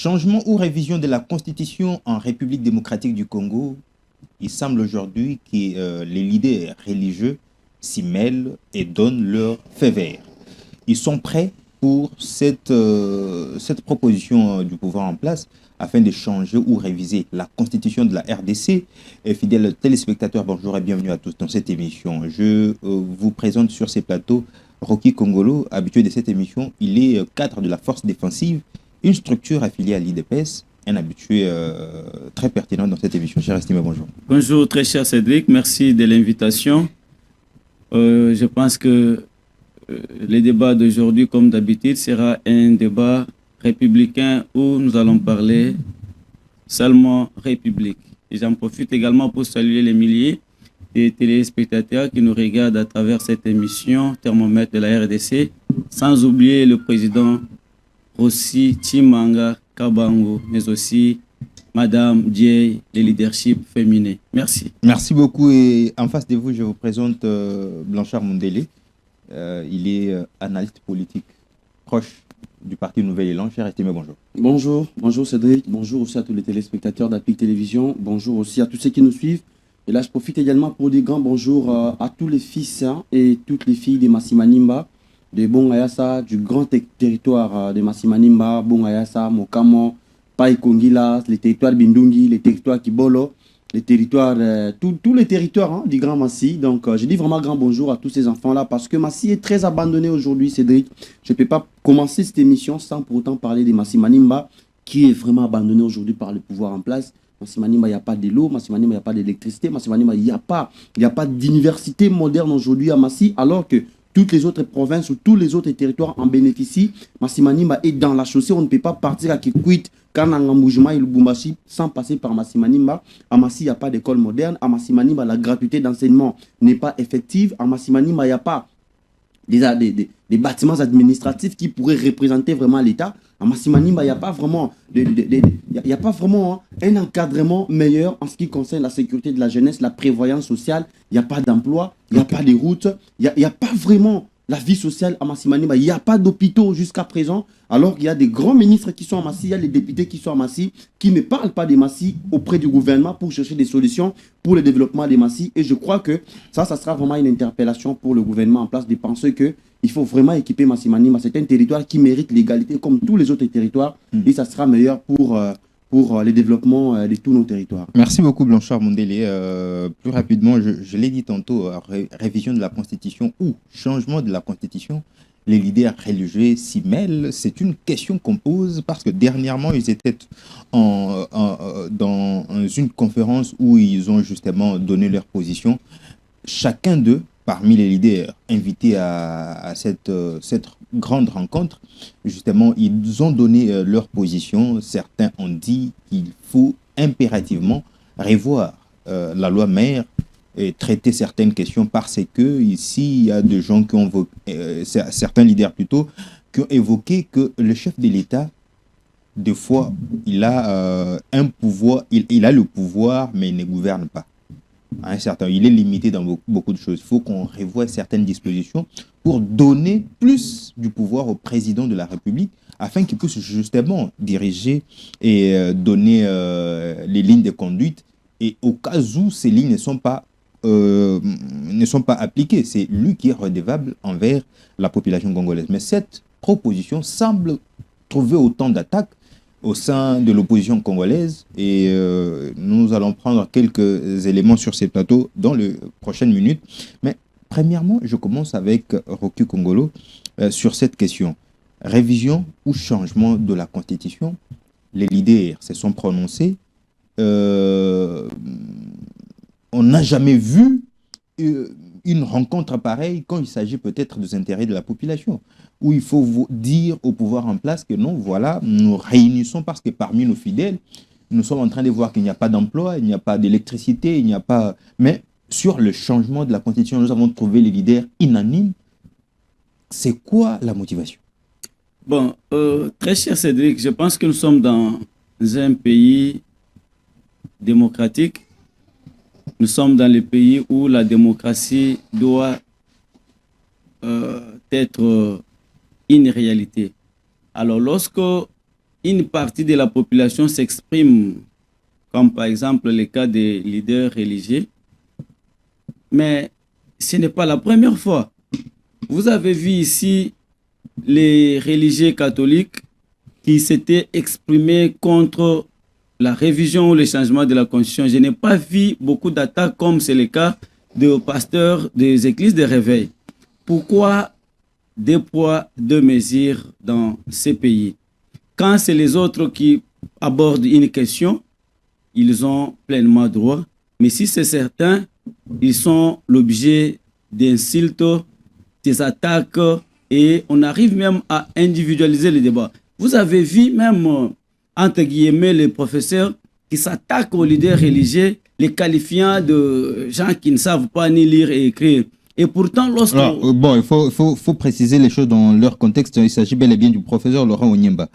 Changement ou révision de la Constitution en République démocratique du Congo, il semble aujourd'hui que les leaders religieux s'y mêlent et donnent leur feu vert. Ils sont prêts pour cette proposition du pouvoir en place afin de changer ou réviser la constitution de la RDC. Et fidèles téléspectateurs, bonjour et bienvenue à tous dans cette émission. Je vous présente sur ces plateaux Rocky Congolo, habitué de cette émission. Il est cadre de la force défensive, une structure affiliée à l'IDPS, un habitué très pertinent dans cette émission. Cher estimé, bonjour. Bonjour, très cher Cédric, merci de l'invitation. Je pense que le débat d'aujourd'hui, comme d'habitude, sera un débat républicain où nous allons parler seulement République. Et j'en profite également pour saluer les milliers de téléspectateurs qui nous regardent à travers cette émission Thermomètre de la RDC, sans oublier le président Rossi Chimanga Kabango, mais aussi Madame Dieye, le leadership féminin. Merci. Merci beaucoup. Et en face de vous, je vous présente Blanchard Mundele. Il est analyste politique proche du parti Nouvel Élan. Cher estimé, bonjour. Bonjour Cédric, bonjour aussi à tous les téléspectateurs d'Apic Télévision, bonjour aussi à tous ceux qui nous suivent. Et là, je profite également pour dire grand bonjour à tous les fils et toutes les filles de Massimanimba, de Bongayasa, du grand territoire de Massimanimba, Bongayasa, Mokamo, Paikongila, les territoires Bindungi, les territoires Kibolo, les territoires, tous les territoires du Grand Massi. Donc, je dis vraiment grand bonjour à tous ces enfants-là parce que Massi est très abandonné aujourd'hui, Cédric. Je ne peux pas commencer cette émission sans pour autant parler de Massi Manimba qui est vraiment abandonné aujourd'hui par le pouvoir en place. Massi Manimba, il n'y a pas de l'eau, Massi Manimba, il n'y a pas d'électricité, Massi Manimba, il n'y a pas d'université moderne aujourd'hui à Massi, alors que toutes les autres provinces ou tous les autres territoires en bénéficient. Massi Manimba est dans la chaussée, on ne peut pas partir à Kikwit, Kananga, et Lubumbashi sans passer par Massi Manimba. À Massi, il n'y a pas d'école moderne. À Massi Manimba, la gratuité d'enseignement n'est pas effective. À Massi Manimba, il n'y a pas des bâtiments administratifs qui pourraient représenter vraiment l'État. À Massi Manimba, il n'y a pas vraiment, un encadrement meilleur en ce qui concerne la sécurité de la jeunesse, la prévoyance sociale. Il n'y a pas d'emploi, il n'y a pas de routes, il n'y a pas vraiment la vie sociale à Massi Manimba. Il n'y a pas d'hôpitaux jusqu'à présent, alors qu'il y a des grands ministres qui sont à Massi, il y a les députés qui sont à Massi, qui ne parlent pas de Massi auprès du gouvernement pour chercher des solutions pour le développement de Massi. Et je crois que ça sera vraiment une interpellation pour le gouvernement en place de penser qu'il faut vraiment équiper Massi Manimba. C'est un territoire qui mérite l'égalité comme tous les autres territoires et ça sera meilleur pour le développement de tous nos territoires. Merci beaucoup Blanchard Mundele. Plus rapidement, je l'ai dit tantôt, révision de la Constitution ou changement de la Constitution, les leaders religieux s'y mêlent. C'est une question qu'on pose parce que dernièrement, ils étaient dans une conférence où ils ont justement donné leur position. Chacun d'eux, parmi les leaders invités à cette grande rencontre, justement, ils ont donné leur position. Certains ont dit qu'il faut impérativement revoir la loi mère et traiter certaines questions parce que ici, il y a des gens qui ont certains leaders plutôt, qui ont évoqué que le chef de l'État, des fois, il a un pouvoir, il a le pouvoir, mais il ne gouverne pas. Il est limité dans beaucoup de choses. Il faut qu'on revoie certaines dispositions pour donner plus du pouvoir au président de la République afin qu'il puisse justement diriger et donner les lignes de conduite. Et au cas où ces lignes ne sont pas appliquées, c'est lui qui est redevable envers la population congolaise. Mais cette proposition semble trouver autant d'attaques au sein de l'opposition congolaise et nous allons prendre quelques éléments sur ces plateaux dans les prochaines minutes. Mais premièrement, je commence avec Rocky Congolo sur cette question. Révision ou changement de la Constitution? Les leaders se sont prononcés. On n'a jamais vu une rencontre pareille quand il s'agit peut-être des intérêts de la population, où il faut dire au pouvoir en place que non, voilà, nous réunissons parce que parmi nos fidèles, nous sommes en train de voir qu'il n'y a pas d'emploi, il n'y a pas d'électricité, il n'y a pas... Mais sur le changement de la Constitution, nous avons trouvé les leaders unanimes. C'est quoi la motivation? Bon, très cher Cédric, je pense que nous sommes dans un pays démocratique. Nous sommes dans le pays où la démocratie doit être une réalité. Alors, lorsque une partie de la population s'exprime, comme par exemple le cas des leaders religieux, mais ce n'est pas la première fois. Vous avez vu ici les religieux catholiques qui s'étaient exprimés contre la révision ou le changement de la Constitution. Je n'ai pas vu beaucoup d'attaques comme c'est le cas de pasteurs des églises de réveil. Pourquoi deux poids, deux mesures dans ces pays? Quand c'est les autres qui abordent une question, ils ont pleinement droit. Mais si c'est certains, ils sont l'objet d'insultes, des attaques, et on arrive même à individualiser le débat. Vous avez vu même, entre guillemets, les professeurs qui s'attaquent aux leaders religieux, les qualifiant de gens qui ne savent pas ni lire et écrire. Et pourtant, lorsque... Alors, bon, il faut préciser les choses dans leur contexte. Il s'agit bel et bien du professeur Laurent Onyemba.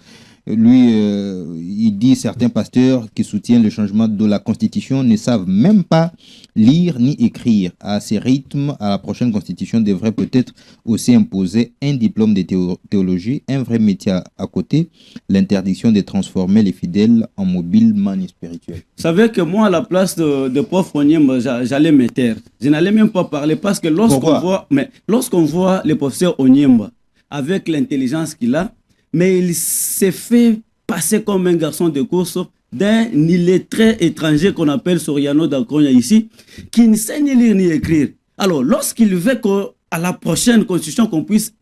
Lui, il dit certains pasteurs qui soutiennent le changement de la Constitution ne savent même pas lire ni écrire. À ces rythmes, à la prochaine Constitution devrait peut-être aussi imposer un diplôme de théologie, un vrai métier à côté, l'interdiction de transformer les fidèles en mobiles manis spirituels. Vous savez que moi, à la place de prof Onyemba, j'allais me taire. Je n'allais même pas parler parce que lorsqu'on voit le professeur Onyemba avec l'intelligence qu'il a, mais il s'est fait passer comme un garçon de course d'un illettré étranger qu'on appelle Soriano Dakonya ici, qui ne sait ni lire ni écrire. Alors, lorsqu'il veut qu'à la prochaine constitution, qu'on puisse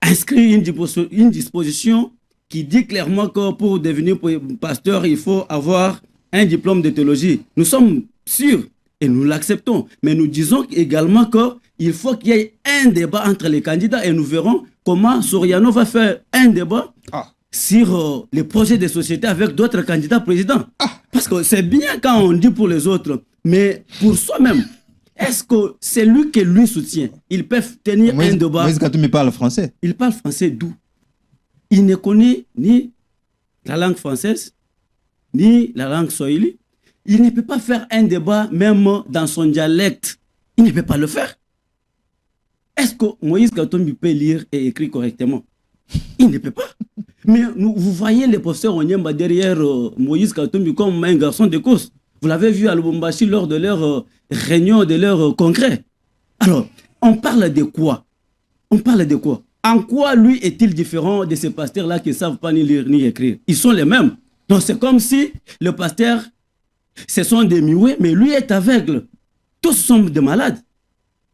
inscrire une disposition qui dit clairement que pour devenir pasteur, il faut avoir un diplôme de théologie. Nous sommes sûrs et nous l'acceptons. Mais nous disons également qu'il faut qu'il y ait un débat entre les candidats et nous verrons comment Soriano va faire un débat sur les projets de société avec d'autres candidats présidents. Parce que c'est bien quand on dit pour les autres, mais pour soi-même, est-ce que c'est lui qui lui soutient? Ils peuvent tenir un débat. Moïse Katumbi parle français. Il parle français d'où? Il ne connaît ni la langue française, ni la langue swahili. Il ne peut pas faire un débat même dans son dialecte. Il ne peut pas le faire. Est-ce que Moïse Katumbi peut lire et écrire correctement? Il ne peut pas. Mais vous voyez les professeurs Onyemba derrière Moïse Katumbi comme un garçon de course. Vous l'avez vu à Lubumbashi lors de leur réunion, de leur congrès. Alors, on parle de quoi? On parle de quoi? En quoi lui est-il différent de ces pasteurs-là qui ne savent pas ni lire ni écrire? Ils sont les mêmes. Donc c'est comme si le pasteur, ce sont des muets, mais lui est aveugle. Tous sont des malades.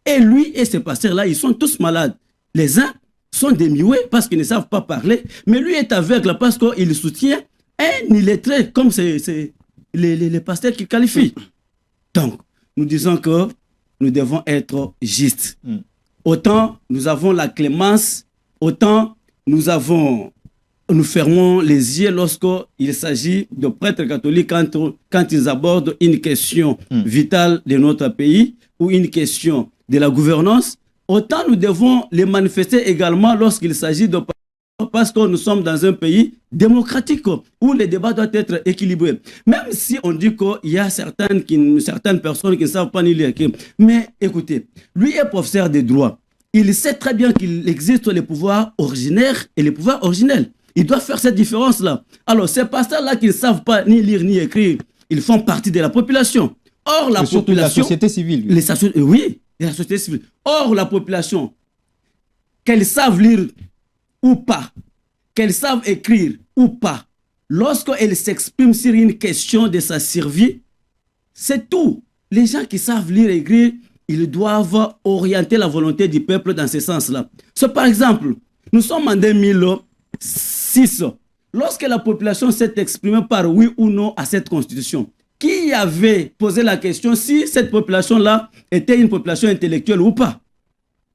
Et lui et ces pasteurs-là, ils sont tous malades. Les uns sont des muets parce qu'ils ne savent pas parler, mais lui est aveugle parce qu'il soutient un illettré, comme c'est les pasteurs qui qualifient. Donc, nous disons que nous devons être justes. Autant nous avons la clémence, autant nous fermons les yeux lorsqu'il s'agit de prêtres catholiques quand ils abordent une question vitale de notre pays ou une question de la gouvernance. Autant nous devons les manifester également lorsqu'il s'agit de... Parce que nous sommes dans un pays démocratique où les débats doivent être équilibrés. Même si on dit qu'il y a certaines personnes qui ne savent pas ni lire. Mais écoutez, lui est professeur de droit. Il sait très bien qu'il existe les pouvoirs originaires et les pouvoirs originels. Il doit faire cette différence-là. Alors, ces pasteurs-là qui ne savent pas ni lire ni écrire, ils font partie de la population. Or, la population... la société civile. Oui, la société civile. Or, la population, qu'elle savent lire ou pas, qu'elle savent écrire ou pas, lorsqu'elle s'exprime sur une question de sa survie, c'est tout. Les gens qui savent lire et écrire, ils doivent orienter la volonté du peuple dans ce sens-là. Par exemple, nous sommes en 2006. Lorsque la population s'est exprimée par oui ou non à cette constitution, qui avait posé la question si cette population-là était une population intellectuelle ou pas?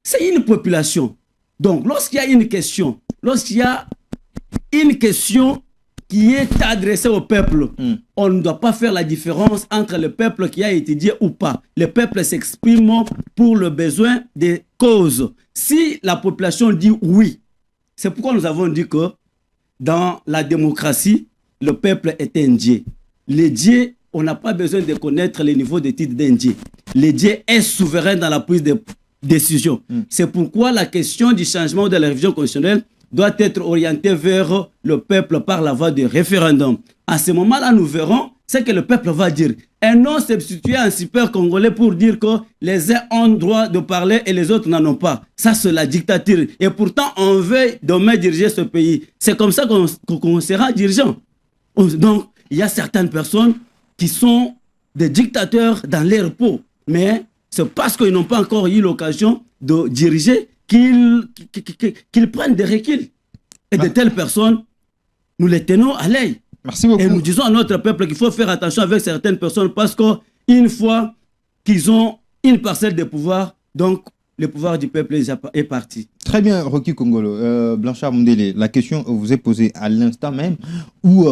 C'est une population. Donc, lorsqu'il y a une question qui est adressée au peuple, on ne doit pas faire la différence entre le peuple qui a étudié ou pas. Le peuple s'exprime pour le besoin des causes. Si la population dit oui, c'est pourquoi nous avons dit que dans la démocratie, le peuple est un dieu. Le dieu, on n'a pas besoin de connaître les niveaux d'études d'un dieu. Le dieu est souverain dans la prise de décision. C'est pourquoi la question du changement de la révision constitutionnelle doit être orientée vers le peuple par la voie du référendum. À ce moment-là, nous verrons ce que le peuple va dire. Et non substituer un super Congolais pour dire que les uns ont droit de parler et les autres n'en ont pas. Ça, c'est la dictature. Et pourtant, on veut demain diriger ce pays. C'est comme ça qu'on sera dirigeant. Donc, il y a certaines personnes qui sont des dictateurs dans leur peau. Mais c'est parce qu'ils n'ont pas encore eu l'occasion de diriger qu'ils prennent des reculs. Et de telles personnes, nous les tenons à l'œil. Merci beaucoup. Et nous disons à notre peuple qu'il faut faire attention avec certaines personnes parce qu'une fois qu'ils ont une parcelle de pouvoir, donc le pouvoir du peuple est parti. Très bien, Rocky Congolo. Blanchard Mundele, la question vous est posée à l'instant même où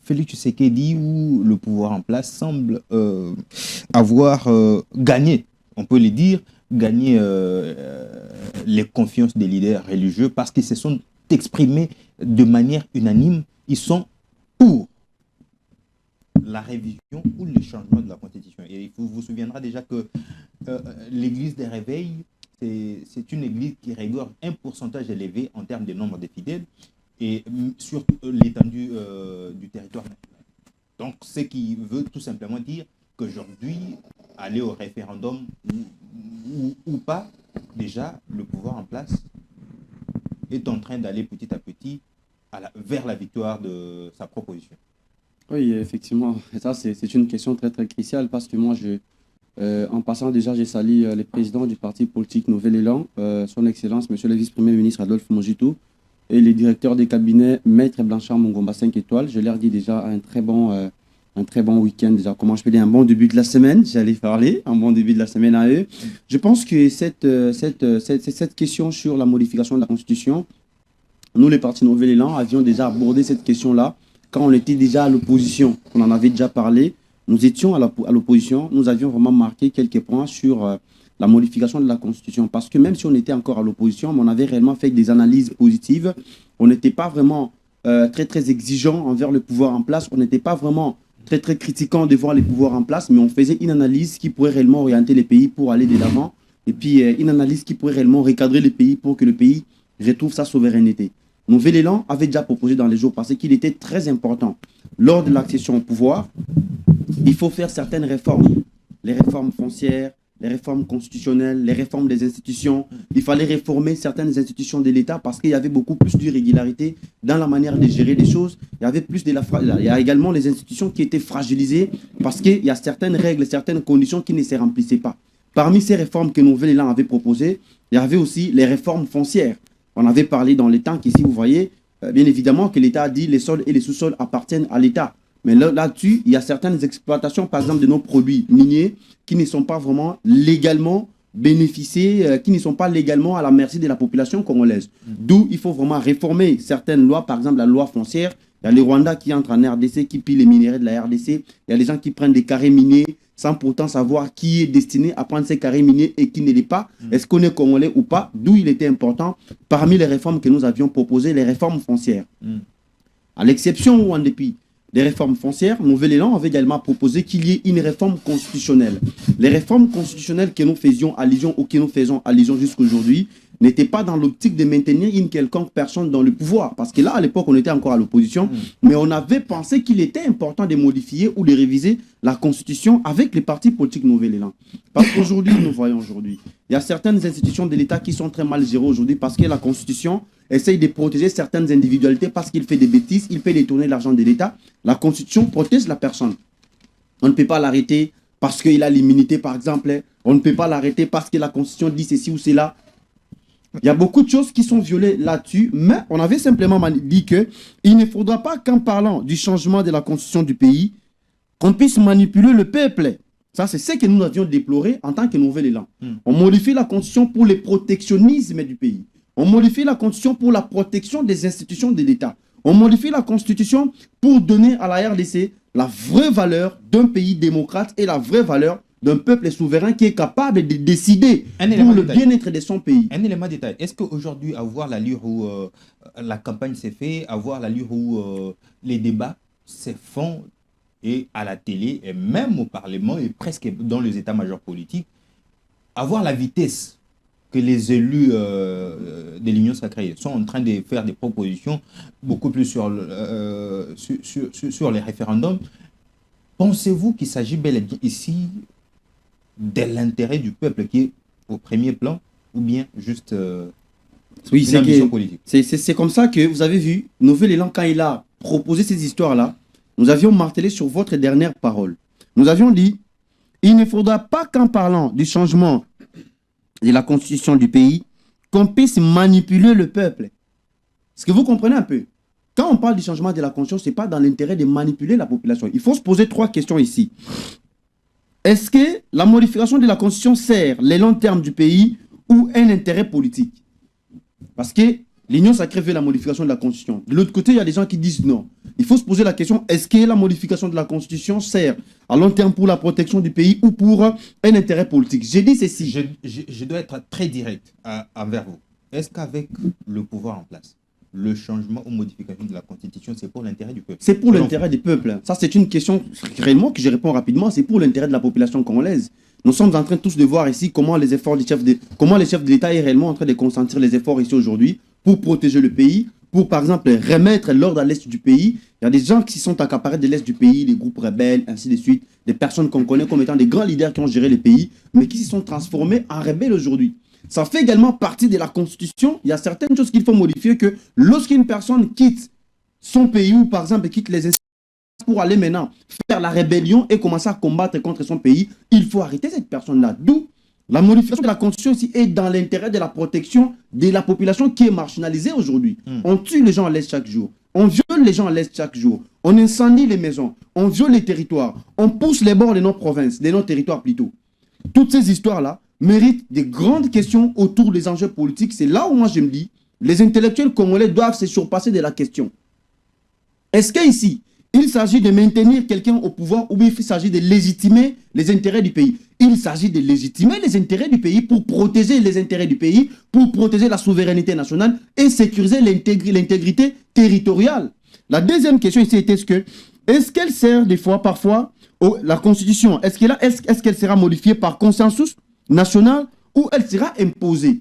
Félix Tshisekedi, où le pouvoir en place semble avoir gagné, on peut le dire, gagné les confiances des leaders religieux parce qu'ils se sont exprimés de manière unanime. Ils sont pour la révision ou le changement de la Constitution. Et vous vous souviendrez déjà que l'église des réveils, c'est une église qui regorge un pourcentage élevé en termes de nombre de fidèles et sur l'étendue du territoire national. Donc, ce qui veut tout simplement dire qu'aujourd'hui, aller au référendum ou pas, déjà, le pouvoir en place est en train d'aller petit à petit vers la victoire de sa proposition. Oui, effectivement. Et ça, c'est une question très, très cruciale parce que moi, en passant déjà, j'ai salué le président du parti politique Nouvel Élan, son Excellence, Monsieur le Vice-Premier ministre Adolphe Mongitou, et les directeurs des cabinets Maître Blanchard Mungomba 5 étoiles. Je leur dis déjà un très bon week-end, déjà, comment je peux dire, un bon début de la semaine, j'allais parler, un bon début de la semaine à eux. Je pense que cette question sur la modification de la Constitution, nous, les partis Nouvel Élan, avions déjà abordé cette question-là quand on était déjà à l'opposition. On en avait déjà parlé. Nous étions à l'opposition. Nous avions vraiment marqué quelques points sur la modification de la Constitution. Parce que même si on était encore à l'opposition, on avait réellement fait des analyses positives. On n'était pas vraiment très, très exigeant envers le pouvoir en place. On n'était pas vraiment très, très critiquant devant les pouvoirs en place. Mais on faisait une analyse qui pourrait réellement orienter les pays pour aller de l'avant. Et puis une analyse qui pourrait réellement recadrer les pays pour que le pays retrouve sa souveraineté. Nouvel Élan avait déjà proposé dans les jours passés qu'il était très important. Lors de l'accession au pouvoir, il faut faire certaines réformes. Les réformes foncières, les réformes constitutionnelles, les réformes des institutions. Il fallait réformer certaines institutions de l'État parce qu'il y avait beaucoup plus d'irrégularité dans la manière de gérer les choses. Il y avait plus il y a également les institutions qui étaient fragilisées parce qu'il y a certaines règles, certaines conditions qui ne se remplissaient pas. Parmi ces réformes que Nouvel Élan avait proposées, il y avait aussi les réformes foncières. On avait parlé dans les temps qu'ici, vous voyez, bien évidemment que l'État a dit les sols et les sous-sols appartiennent à l'État. Mais là-dessus, il y a certaines exploitations, par exemple, de nos produits miniers qui ne sont pas vraiment légalement bénéficiés, qui ne sont pas légalement à la merci de la population congolaise. D'où il faut vraiment réformer certaines lois, par exemple la loi foncière. Il y a les Rwandais qui entrent en RDC, qui pillent les minéraux de la RDC. Il y a les gens qui prennent des carrés miniers sans pourtant savoir qui est destiné à prendre ces carrés miniers et qui ne l'est pas. Est-ce qu'on est congolais ou pas? D'où il était important, parmi les réformes que nous avions proposées, les réformes foncières. À l'exception ou en dépit des réformes foncières, Nouvel Élan avait également proposé qu'il y ait une réforme constitutionnelle. Les réformes constitutionnelles que nous faisions allusion ou que nous faisons allusion jusqu'aujourd'hui n'étaient pas dans l'optique de maintenir une quelconque personne dans le pouvoir. Parce que là, à l'époque, on était encore à l'opposition, mais on avait pensé qu'il était important de modifier ou de réviser la Constitution avec les partis politiques Nouvel Élan. Parce qu'aujourd'hui, nous voyons aujourd'hui, il y a certaines institutions de l'État qui sont très mal gérées aujourd'hui parce que la Constitution essaye de protéger certaines individualités parce qu'il fait des bêtises, il fait détourner l'argent de l'État. La Constitution protège la personne. On ne peut pas l'arrêter parce qu'il a l'immunité, par exemple. On ne peut pas l'arrêter parce que la Constitution dit ceci ou cela. Il y a beaucoup de choses qui sont violées là-dessus, mais on avait simplement dit qu'il ne faudra pas qu'en parlant du changement de la Constitution du pays, qu'on puisse manipuler le peuple. Ça, c'est ce que nous avions déploré en tant que Nouvel Élan. On modifie la Constitution pour le protectionnisme du pays. On modifie la Constitution pour la protection des institutions de l'État. On modifie la Constitution pour donner à la RDC la vraie valeur d'un pays démocrate et la vraie valeur d'un peuple souverain qui est capable de décider pour le bien-être de son pays. Un élément de détail. Est-ce qu'aujourd'hui, à voir l'allure où la campagne s'est faite, à voir l'allure où les débats se font et à la télé, et même au Parlement, et presque dans les états-majors politiques, à voir la vitesse que les élus de l'Union sacrée sont en train de faire des propositions beaucoup plus sur les référendums, pensez-vous qu'il s'agit bel et bien ici de l'intérêt du peuple qui est au premier plan ou bien juste Oui, une ambition politique? c'est comme ça que vous avez vu, Nouvel Élan, quand il a proposé ces histoires-là, nous avions martelé sur votre dernière parole. Nous avions dit, il ne faudra pas qu'en parlant du changement de la constitution du pays, qu'on puisse manipuler le peuple. Est-ce que vous comprenez un peu? Quand on parle du changement de la constitution, ce n'est pas dans l'intérêt de manipuler la population. Il faut se poser 3 questions ici. Est-ce que la modification de la constitution sert les longs termes du pays ou un intérêt politique? Parce que l'Union sacrée veut la modification de la constitution. De l'autre côté, il y a des gens qui disent non. Il faut se poser la question, est-ce que la modification de la constitution sert à long terme pour la protection du pays ou pour un intérêt politique? J'ai dit ceci. Je dois être très direct envers vous. Est-ce qu'avec le pouvoir en place, le changement ou modification de la constitution, c'est pour l'intérêt du peuple? C'est pour l'intérêt du peuple. Ça, c'est une question réellement que je réponds rapidement. C'est pour l'intérêt de la population congolaise. Nous sommes en train tous de voir ici comment les efforts des chefs comment les chefs de l'État est réellement en train de consentir les efforts ici aujourd'hui pour protéger le pays, pour par exemple remettre l'ordre à l'est du pays. Il y a des gens qui sont accaparés de l'est du pays, des groupes rebelles, ainsi de suite, des personnes qu'on connaît comme étant des grands leaders qui ont géré le pays, mais qui se sont transformés en rebelles aujourd'hui. Ça fait également partie de la Constitution. Il y a certaines choses qu'il faut modifier, que lorsqu'une personne quitte son pays ou par exemple quitte les institutions pour aller maintenant faire la rébellion et commencer à combattre contre son pays, il faut arrêter cette personne-là. D'où la modification de la Constitution ici est dans l'intérêt de la protection de la population qui est marginalisée aujourd'hui. On tue les gens à l'Est chaque jour. On viole les gens à l'Est chaque jour. On incendie les maisons. On viole les territoires. On pousse les bords de nos provinces, de nos territoires plutôt. Toutes ces histoires-là méritent des grandes questions autour des enjeux politiques. C'est là où moi je me dis, les intellectuels congolais doivent se surpasser de la question. Est-ce qu'ici, il s'agit de maintenir quelqu'un au pouvoir ou bien il s'agit de légitimer les intérêts du pays? Il s'agit de légitimer les intérêts du pays pour protéger les intérêts du pays, pour protéger la souveraineté nationale et sécuriser l'intégrité territoriale. La deuxième question ici était est-ce qu'elle sert des fois, parfois, la Constitution, est-ce qu'elle sera modifiée par consensus national ou elle sera imposée?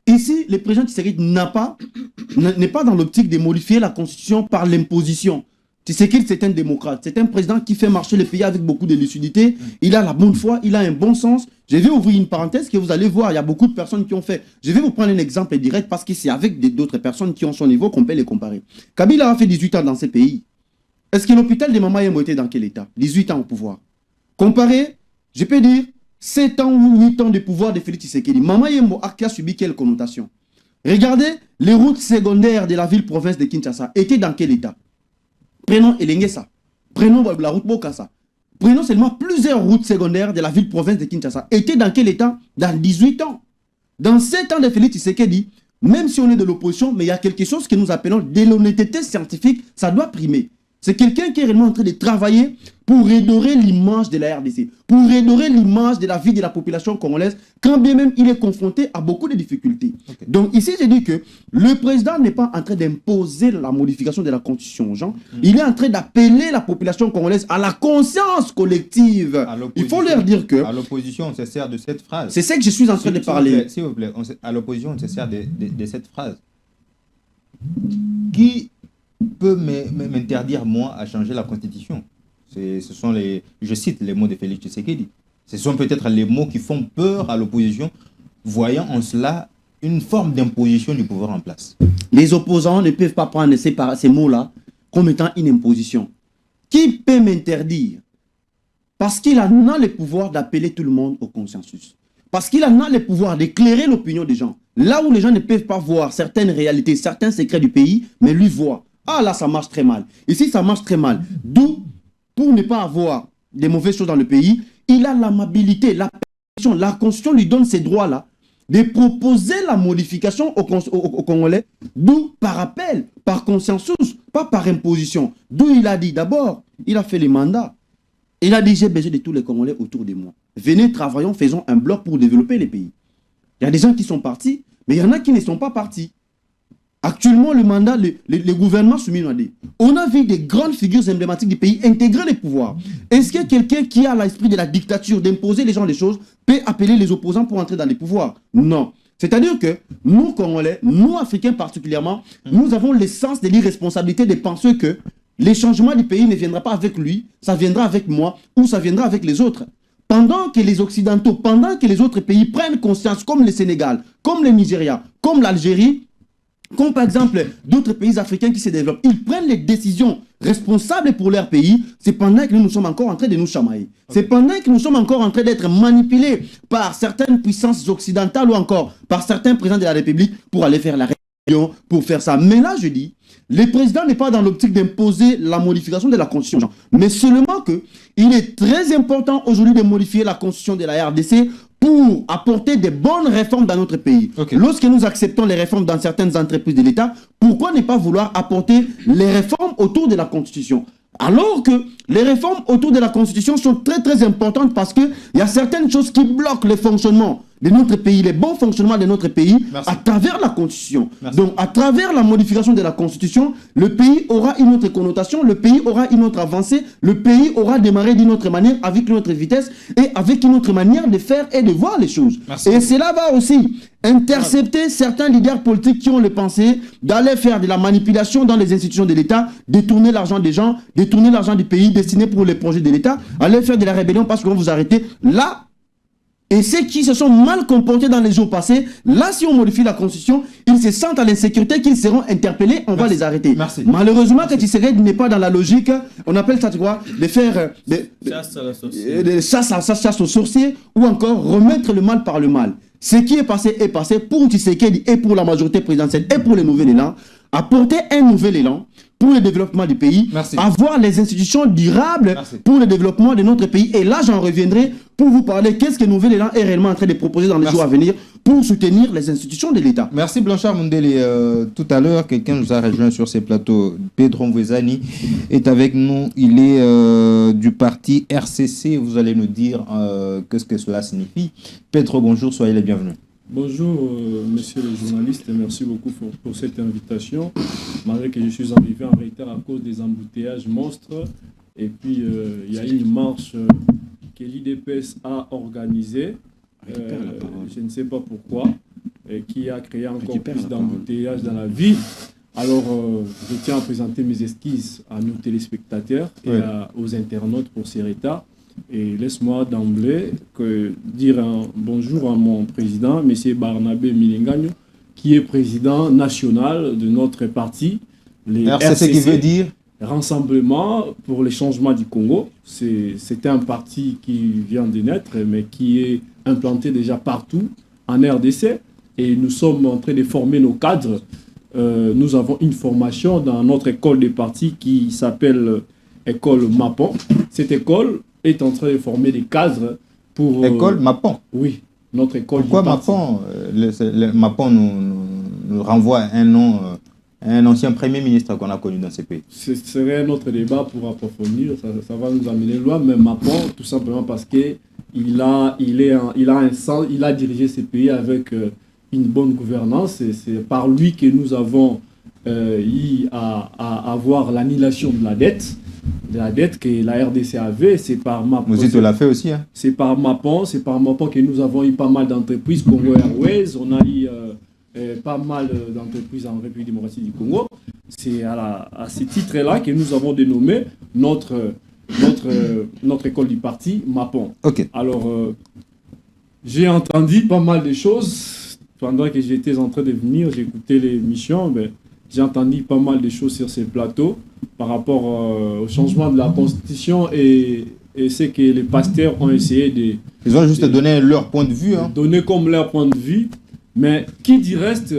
Ici, le président Tshisekedi n'est pas dans l'optique de modifier la Constitution par l'imposition. Tshisekedi, c'est un démocrate. C'est un président qui fait marcher le pays avec beaucoup de lucidité. Il a la bonne foi, il a un bon sens. Je vais ouvrir une parenthèse que vous allez voir. Il y a beaucoup de personnes qui ont fait. Je vais vous prendre un exemple direct parce que c'est avec d'autres personnes qui ont son niveau qu'on peut les comparer. Kabila a fait 18 ans dans ce pays. Est-ce que l'hôpital de Mama Yembo était dans quel état? 18 ans au pouvoir. Comparé, je peux dire, 7 ans ou 8 ans de pouvoir de Félix Tshisekedi. Mama Yembo a subi quelle connotation? Regardez, les routes secondaires de la ville-province de Kinshasa étaient dans quel état? Prenons Elengesa, prenons la route Bokassa, prenons seulement plusieurs routes secondaires de la ville-province de Kinshasa. Étaient dans quel état? Dans 18 ans. Dans 7 ans de Félix Tshisekedi, même si on est de l'opposition, mais il y a quelque chose que nous appelons de l'honnêteté scientifique, ça doit primer. C'est quelqu'un qui est réellement en train de travailler pour redorer l'image de la RDC, pour redorer l'image de la vie de la population congolaise, quand bien même il est confronté à beaucoup de difficultés. Okay. Donc ici, je dis que le président n'est pas en train d'imposer la modification de la Constitution aux gens. Il est en train d'appeler la population congolaise à la conscience collective. Il faut leur dire que... À l'opposition, on se sert de cette phrase. C'est ça que je suis en train de parler. S'il vous plaît, à l'opposition, on se sert de cette phrase. Qui peut m'interdire, moi, à changer la Constitution? Ce sont je cite les mots de Félix Tshisekedi. Ce sont peut-être les mots qui font peur à l'opposition, voyant en cela une forme d'imposition du pouvoir en place. Les opposants ne peuvent pas prendre ces mots-là comme étant une imposition. Qui peut m'interdire? Parce qu'il en a le pouvoir d'appeler tout le monde au consensus. Parce qu'il en a le pouvoir d'éclairer l'opinion des gens. Là où les gens ne peuvent pas voir certaines réalités, certains secrets du pays, mais lui voit. Ah là, ça marche très mal. Ici, ça marche très mal. D'où, pour ne pas avoir des mauvaises choses dans le pays, il a l'amabilité, la Constitution lui donne ces droits-là de proposer la modification aux Congolais, d'où par appel, par consensus, pas par imposition. D'où il a dit, d'abord, il a fait les mandats. Il a dit, j'ai besoin de tous les Congolais autour de moi. Venez, travaillons, faisons un bloc pour développer les pays. Il y a des gens qui sont partis, mais il y en a qui ne sont pas partis. Actuellement, le mandat, les gouvernements soumis à des. On a vu des grandes figures emblématiques du pays intégrer les pouvoirs. Est-ce que quelqu'un qui a l'esprit de la dictature, d'imposer les gens les choses, peut appeler les opposants pour entrer dans les pouvoirs? Non. C'est-à-dire que nous, Congolais, nous, Africains particulièrement, nous avons l'essence de l'irresponsabilité de penser que les changements du pays ne viendront pas avec lui, ça viendra avec moi ou ça viendra avec les autres. Pendant que les Occidentaux, pendant que les autres pays prennent conscience, comme le Sénégal, comme le Nigeria, comme l'Algérie, comme par exemple d'autres pays africains qui se développent, ils prennent les décisions responsables pour leur pays, c'est pendant que nous sommes encore en train de nous chamailler. C'est pendant que nous sommes encore en train d'être manipulés par certaines puissances occidentales ou encore par certains présidents de la République pour aller faire la rébellion, pour faire ça. Mais là, je dis, le président n'est pas dans l'optique d'imposer la modification de la Constitution, mais seulement qu'il est très important aujourd'hui de modifier la Constitution de la RDC pour apporter des bonnes réformes dans notre pays. Okay. Lorsque nous acceptons les réformes dans certaines entreprises de l'État, pourquoi ne pas vouloir apporter les réformes autour de la Constitution? Alors que les réformes autour de la Constitution sont très très importantes parce qu'il y a certaines choses qui bloquent le fonctionnement de notre pays, les bons fonctionnements de notre pays. Merci. À travers la Constitution. Merci. Donc à travers la modification de la Constitution, le pays aura une autre connotation, le pays aura une autre avancée, le pays aura démarré d'une autre manière, avec une autre vitesse et avec une autre manière de faire et de voir les choses. Merci. Et cela va aussi intercepter certains leaders politiques qui ont le pensée d'aller faire de la manipulation dans les institutions de l'État, détourner l'argent des gens, détourner l'argent du pays destiné pour les projets de l'État, aller faire de la rébellion parce qu'on vous arrêtez. Là, et ceux qui se sont mal comportés dans les jours passés, là, si on modifie la Constitution, ils se sentent à l'insécurité, qu'ils seront interpellés, on va les arrêter. Merci. Malheureusement, que Tshisekedi n'est pas dans la logique, on appelle ça quoi, de faire chasse aux sorciers, ou encore remettre le mal par le mal. Ce qui est passé pour Tshisekedi et pour la majorité présidentielle et pour le nouvel élan, apporter un nouvel élan pour le développement du pays, merci. Avoir les institutions durables merci. Pour le développement de notre pays. Et là, j'en reviendrai pour vous parler qu'est-ce que Nouvel Élan est réellement en train de proposer dans les jours à venir pour soutenir les institutions de l'État. Merci Blanchard Mundele. Tout à l'heure, quelqu'un nous a rejoint sur ces plateaux. Pedro Mvezani est avec nous. Il est du parti RCC. Vous allez nous dire qu'est-ce que cela signifie. Pedro, bonjour, soyez les bienvenus. Bonjour, messieurs les journalistes, merci beaucoup pour cette invitation. Malgré que je suis arrivé en retard à cause des embouteillages monstres, et puis il y a une marche que l'IDPS a organisée, je ne sais pas pourquoi, qui a créé encore plus d'embouteillages dans la ville. Alors, je tiens à présenter mes esquisses à nos téléspectateurs et aux internautes pour ces retards. Et laisse-moi d'emblée dire un bonjour à mon président, M. Barnabé Milingagno, qui est président national de notre parti, les RCC, qui veut dire Rassemblement pour les changements du Congo. C'est un parti qui vient de naître, mais qui est implanté déjà partout en RDC. Et nous sommes en train de former nos cadres. Nous avons une formation dans notre école des partis qui s'appelle École Mapon. Cette école est en train de former des cadres pour... École Mapon. Oui, notre école. Pourquoi Mapon? Mapon nous renvoie à un nom, un ancien premier ministre qu'on a connu dans ces pays. Ce serait un autre débat pour approfondir, ça va nous amener loin, mais Mapon, tout simplement parce qu'il a dirigé ces pays avec une bonne gouvernance, et c'est par lui que nous avons eu à avoir l'annulation de la dette que la RDC avait. C'est par Mapon. Vous l'a fait aussi, hein? C'est par Mapon que nous avons eu pas mal d'entreprises, Congo Airways, on a eu pas mal d'entreprises en République démocratique du Congo. C'est à ce titre-là que nous avons dénommé notre école du parti Mapon. Okay. Alors, j'ai entendu pas mal de choses pendant que j'étais en train de venir, j'écoutais l'émission, j'ai entendu pas mal de choses sur ces plateaux par rapport au changement de la Constitution et ce que les pasteurs ont essayé de... Ils ont juste donné leur point de vue. Hein. Donner comme leur point de vue. Mais qui dit reste,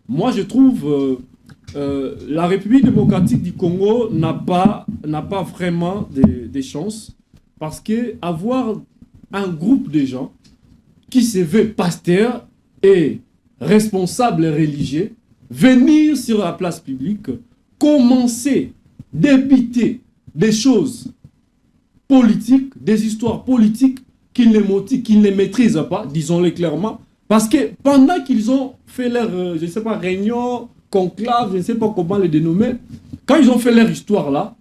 moi je trouve la République démocratique du Congo n'a pas vraiment des chances, parce que avoir un groupe de gens qui se veut pasteur et responsable religieux venir sur la place publique, commencer débiter des choses politiques, des histoires politiques qu'ils ne maîtrisent pas, disons-le clairement, parce que pendant qu'ils ont fait leur, réunion conclave, je ne sais pas comment le dénommer, quand ils ont fait leur histoire là,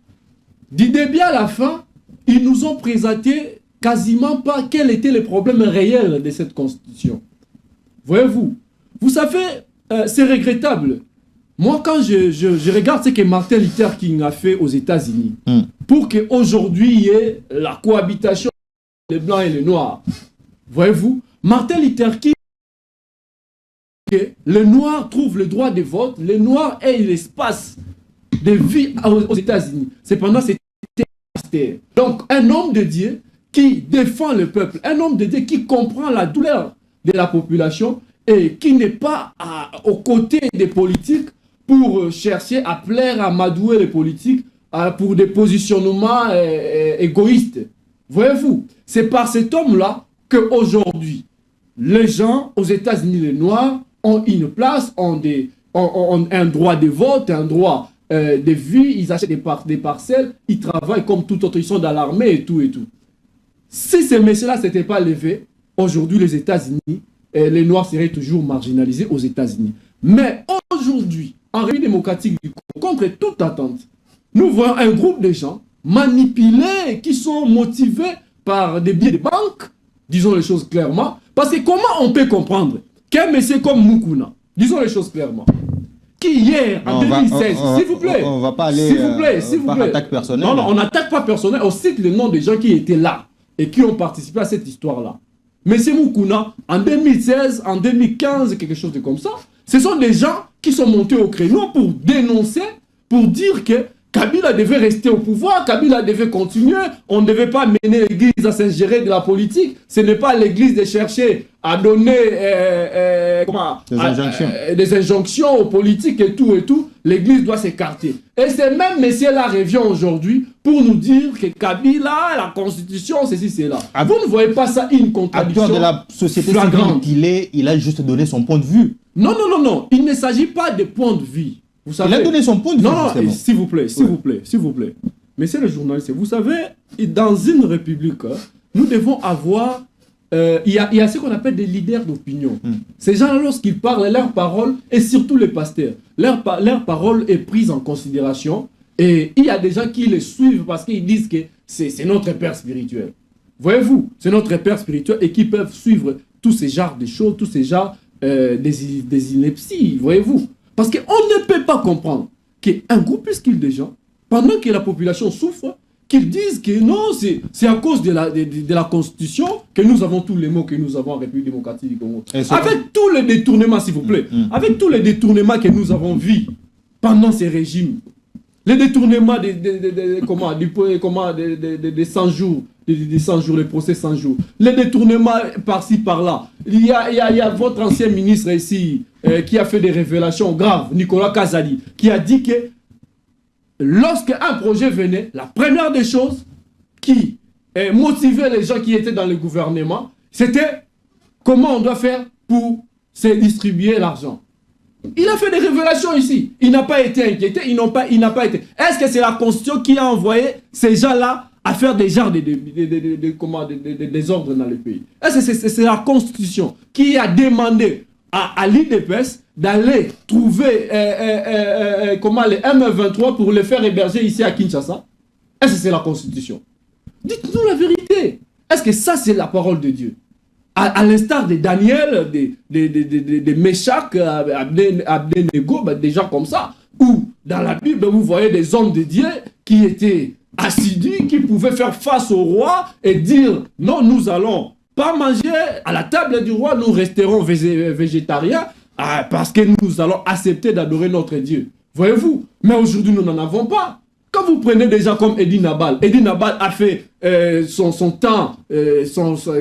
du début à la fin, ils nous ont présenté quasiment pas quels étaient les problèmes réels de cette constitution. Voyez-vous, vous savez, c'est regrettable. Moi, quand je regarde ce que Martin Luther King a fait aux États-Unis, pour qu'aujourd'hui il y ait la cohabitation des Blancs et les Noirs, voyez-vous, Martin Luther King, que les Noirs trouvent le droit de vote, les Noirs aient l'espace de vie aux États-Unis. Cependant, c'était Pasteur. Donc, un homme de Dieu qui défend le peuple, un homme de Dieu qui comprend la douleur de la population et qui n'est pas aux côtés des politiques pour chercher à plaire, à madouer les politiques pour des positionnements égoïstes. Voyez-vous, c'est par cet homme-là qu'aujourd'hui, les gens aux États-Unis, les Noirs, ont une place, ont un droit de vote, un droit de vie, ils achètent des parcelles, ils travaillent comme tout autre, ils sont dans l'armée et tout et tout. Si ces messieurs-là ne s'étaient pas levés, aujourd'hui les États-Unis, les Noirs seraient toujours marginalisés aux États-Unis. Mais aujourd'hui, en République démocratique du Congo, contre toute attente, nous voyons un groupe de gens manipulés, qui sont motivés par des billets de banque, disons les choses clairement, parce que comment on peut comprendre qu'un monsieur comme Mukuna, disons les choses clairement, qui hier, en 2016, s'il vous plaît, on va pas aller s'il vous par plaît. attaque personnelle. Non, on n'attaque pas personnel, on cite le nom des gens qui étaient là et qui ont participé à cette histoire-là. Monsieur Mukuna, en 2016, en 2015, quelque chose de comme ça, ce sont des gens qui sont montés au créneau pour dénoncer, pour dire que Kabila devait rester au pouvoir, Kabila devait continuer, on ne devait pas mener l'église à s'ingérer de la politique, ce n'est pas l'église de chercher à donner des injonctions aux politiques et tout, l'église doit s'écarter. Et ces mêmes messieurs-là reviennent aujourd'hui pour nous dire que Kabila, la constitution, ceci, c'est là. Vous ne voyez pas ça une contradiction acteur de la société flagrante civile il a juste donné son point de vue. Non, il ne s'agit pas de point de vue. Vous savez, il a donné son point de vue. Non, s'il vous plaît, s'il vous plaît. Messieurs les journalistes, vous savez, dans une république, nous devons avoir... Il y a ce qu'on appelle des leaders d'opinion. Ces gens, lorsqu'ils parlent, leur parole, et surtout les pasteurs, leur parole est prise en considération. Et il y a des gens qui les suivent parce qu'ils disent que c'est notre père spirituel. Voyez-vous, c'est notre père spirituel et qui peuvent suivre tous ces genres de choses, tous ces genres des inepties, voyez-vous. Parce qu'on ne peut pas comprendre qu'un groupuscule de gens, pendant que la population souffre, qu'ils disent que non, c'est à cause de la Constitution que nous avons tous les mots que nous avons en République démocratique du Congo. Avec tous les détournements, s'il vous plaît, avec tous les détournements que nous avons vus pendant ces régimes, les détournements des 100 jours, des 100 jours, les procès 100 jours, les détournements par-ci, par-là. Il y a votre ancien ministre ici qui a fait des révélations graves, Nicolas Kazali, qui a dit que lorsqu'un projet venait, la première des choses qui motivait les gens qui étaient dans le gouvernement, c'était comment on doit faire pour se distribuer l'argent. Il a fait des révélations ici. Il n'a pas été inquiété. Il n'a pas été. Est-ce que c'est la Constitution qui a envoyé ces gens-là à faire des genres de désordres dans le pays? Est-ce que c'est la Constitution qui a demandé à l'IDPS d'aller trouver les M23 pour les faire héberger ici à Kinshasa? Est-ce que c'est la Constitution? Dites-nous la vérité. Est-ce que ça, c'est la parole de Dieu? À l'instar de Daniel, de Meshach, Abednego, des gens comme ça, où dans la Bible, vous voyez des hommes de Dieu qui étaient assidus, qui pouvaient faire face au roi et dire non, nous allons pas manger à la table du roi, nous resterons végétariens parce que nous allons accepter d'adorer notre Dieu. Voyez-vous? Mais aujourd'hui, nous n'en avons pas. Quand vous prenez des gens comme Eddie Nabal a fait son temps,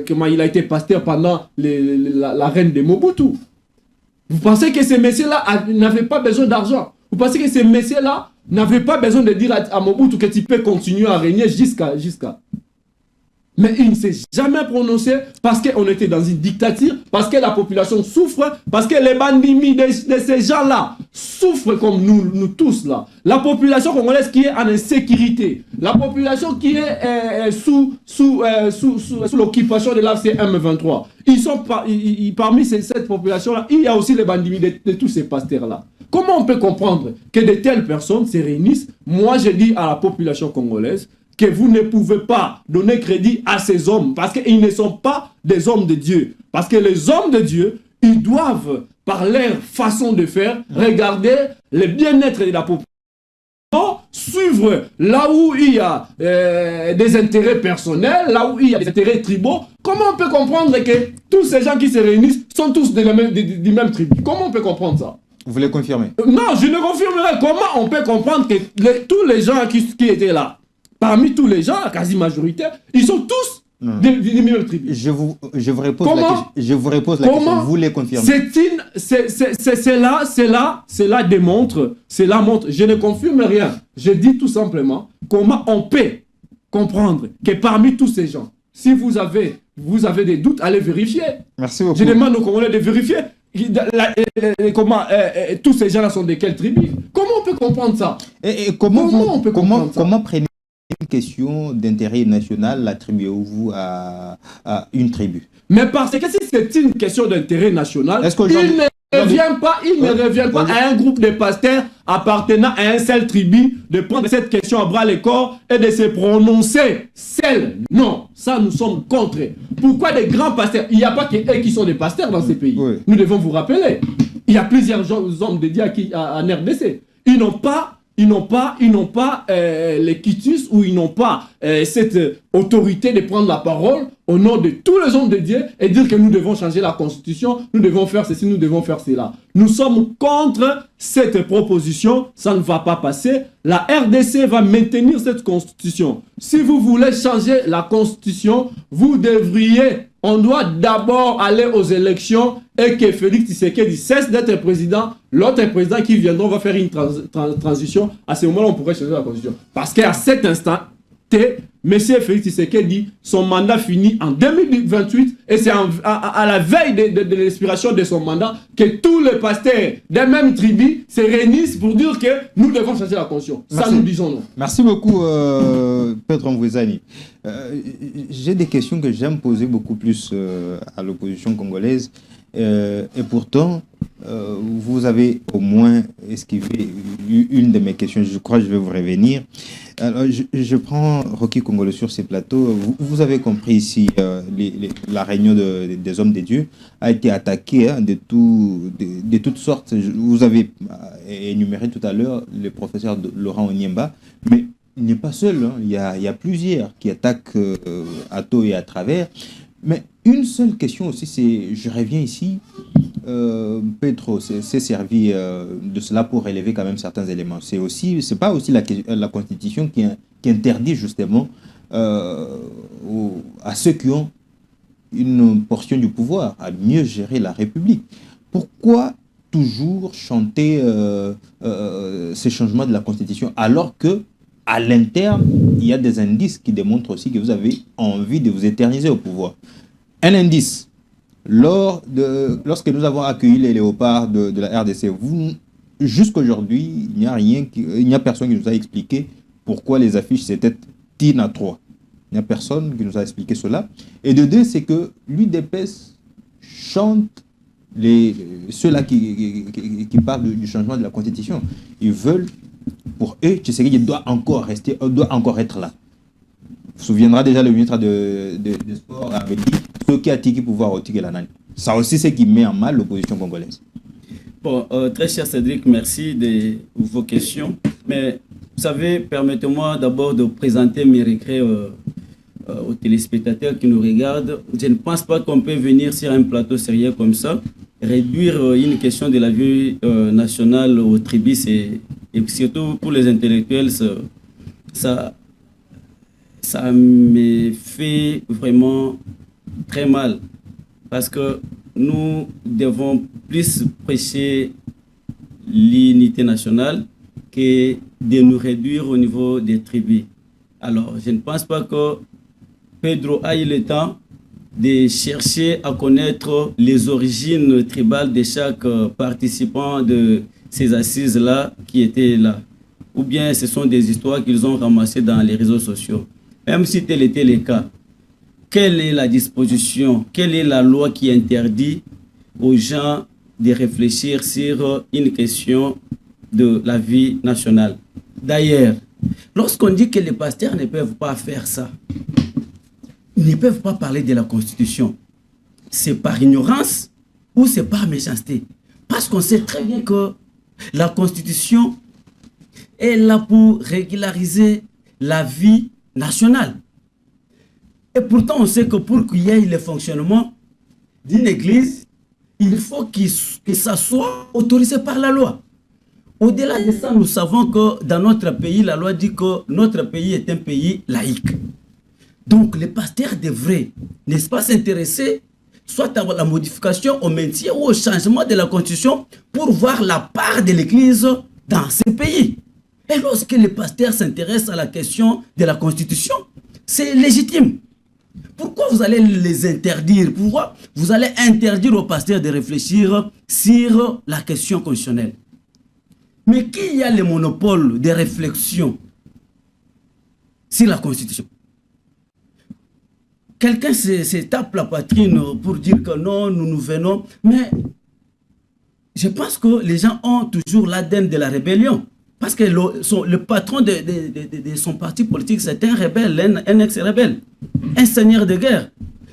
comment il a été pasteur pendant la reine de Mobutu. Vous pensez que ces messieurs-là n'avaient pas besoin d'argent? Vous pensez que ces messieurs-là n'avaient pas besoin de dire à Mobutu que tu peux continuer à régner jusqu'à... Mais il ne s'est jamais prononcé parce qu'on était dans une dictature, parce que la population souffre, parce que les bandits de ces gens-là souffrent comme nous tous là. La population congolaise qui est en insécurité, la population qui est sous l'occupation de l'AFC M23. Parmi cette population-là, il y a aussi les bandits de tous ces pasteurs-là. Comment on peut comprendre que de telles personnes se réunissent? Moi, je dis à la population congolaise que vous ne pouvez pas donner crédit à ces hommes parce qu'ils ne sont pas des hommes de Dieu. Parce que les hommes de Dieu, ils doivent, par leur façon de faire, regarder le bien-être de la population, suivre là où il y a des intérêts personnels, là où il y a des intérêts tribaux. Comment on peut comprendre que tous ces gens qui se réunissent sont tous du même tribu? Comment on peut comprendre ça? Vous voulez confirmer? Non, je ne confirmerai. Comment on peut comprendre que tous les gens qui étaient là, parmi tous les gens, la quasi-majorité, ils sont tous du même tribu? Je vous repose la question. Je vous repose la question. Vous les confirmez? Cela démontre, cela montre. Je ne confirme rien. Je dis tout simplement comment on peut comprendre que parmi tous ces gens, si vous avez des doutes, allez vérifier. Merci beaucoup. Je demande aux Congolais de vérifier comment tous ces gens-là sont de quelle tribu. Comment on peut comprendre ça? Et comment prenez une question d'intérêt national, l'attribuez-vous à une tribu? Mais parce que si c'est une question d'intérêt national, il ne revient pas à un groupe de pasteurs appartenant à un seul tribu de prendre cette question à bras le corps et de se prononcer seul. Non, ça nous sommes contre. Pourquoi des grands pasteurs? Il n'y a pas que eux qui sont des pasteurs dans ces pays. Oui. Nous devons vous rappeler. Il y a plusieurs hommes dédiés en RDC. Ils n'ont pas les quitus ou ils n'ont pas cette autorité de prendre la parole au nom de tous les hommes de Dieu et dire que nous devons changer la constitution, nous devons faire ceci, nous devons faire cela. Nous sommes contre cette proposition, ça ne va pas passer. La RDC va maintenir cette constitution. Si vous voulez changer la constitution, vous devriez, on doit d'abord aller aux élections et que Félix Tshisekedi cesse d'être président. L'autre président qui viendra va faire une transition. À ce moment-là, on pourrait changer la constitution. Parce qu'à cet instant, M. Félix Tshisekedi, son mandat finit en 2028 et c'est à la veille de l'expiration de son mandat que tous les pasteurs des mêmes tribus se réunissent pour dire que nous devons changer la constitution. Ça, nous disons non. Merci beaucoup, Pedro Mvwezani. J'ai des questions que j'aime poser beaucoup plus à l'opposition congolaise. Et pourtant, vous avez au moins esquivé une de mes questions. Je crois que je vais vous revenir. Alors, je prends Rocky Congolo sur ces plateaux. Vous avez compris ici, la réunion des hommes de Dieu a été attaquée de toutes sortes. Vous avez énuméré tout à l'heure le professeur Laurent Onyemba, mais il n'est pas seul. Hein. Il y a plusieurs qui attaquent à tort et à travers. Mais une seule question aussi, c'est, je reviens ici, Pedro s'est servi de cela pour relever quand même certains éléments. C'est pas aussi la Constitution qui interdit justement à ceux qui ont une portion du pouvoir à mieux gérer la République. Pourquoi toujours chanter ces changements de la Constitution alors que à l'interne, il y a des indices qui démontrent aussi que vous avez envie de vous éterniser au pouvoir. Un indice, lorsque nous avons accueilli les léopards de la RDC, jusqu'aujourd'hui, il n'y a personne qui nous a expliqué pourquoi les affiches c'était TINA 3. Il n'y a personne qui nous a expliqué cela. Et de deux, c'est que l'UDPS chante ceux-là qui parlent du changement de la Constitution. Ils veulent, pour eux, Tshisekedi doit encore être là. Vous vous souviendrez déjà, le ministre de Sport avait dit ceux qui attaquent pouvoir au Tigre-Lanani. Ça aussi, c'est ce qui met en mal l'opposition congolaise. Bon, très cher Cédric, merci de vos questions. Mais vous savez, permettez-moi d'abord de présenter mes regrets aux téléspectateurs qui nous regardent. Je ne pense pas qu'on peut venir sur un plateau sérieux comme ça, réduire une question de la vie nationale aux tribus et surtout pour les intellectuels, ça me fait vraiment très mal parce que nous devons plus prêcher l'unité nationale que de nous réduire au niveau des tribus. Alors, je ne pense pas que Pedro a eu le temps de chercher à connaître les origines tribales de chaque participant de ces assises-là qui étaient là. Ou bien ce sont des histoires qu'ils ont ramassées dans les réseaux sociaux. Même si tel était le cas, quelle est la disposition, quelle est la loi qui interdit aux gens de réfléchir sur une question de la vie nationale. D'ailleurs, lorsqu'on dit que les pasteurs ne peuvent pas faire ça, ils ne peuvent pas parler de la Constitution, c'est par ignorance ou c'est par méchanceté. Parce qu'on sait très bien que la Constitution est là pour régulariser la vie nationale. Et pourtant, on sait que pour qu'il y ait le fonctionnement d'une église, il faut que ça soit autorisé par la loi. Au-delà de ça, nous savons que dans notre pays, la loi dit que notre pays est un pays laïque. Donc, les pasteurs devraient, n'est-ce pas, s'intéresser soit à la modification, au maintien ou au changement de la Constitution pour voir la part de l'Église dans ce pays. Et lorsque les pasteurs s'intéressent à la question de la Constitution, c'est légitime. Pourquoi vous allez les interdire? Pourquoi vous allez interdire aux pasteurs de réfléchir sur la question constitutionnelle? Mais qui a le monopole de réflexion sur la Constitution? Quelqu'un se tape la poitrine pour dire que non, nous venons. Mais je pense que les gens ont toujours l'ADN de la rébellion. Parce que le patron de son parti politique, c'est un rebelle, un ex-rebelle, un seigneur de guerre.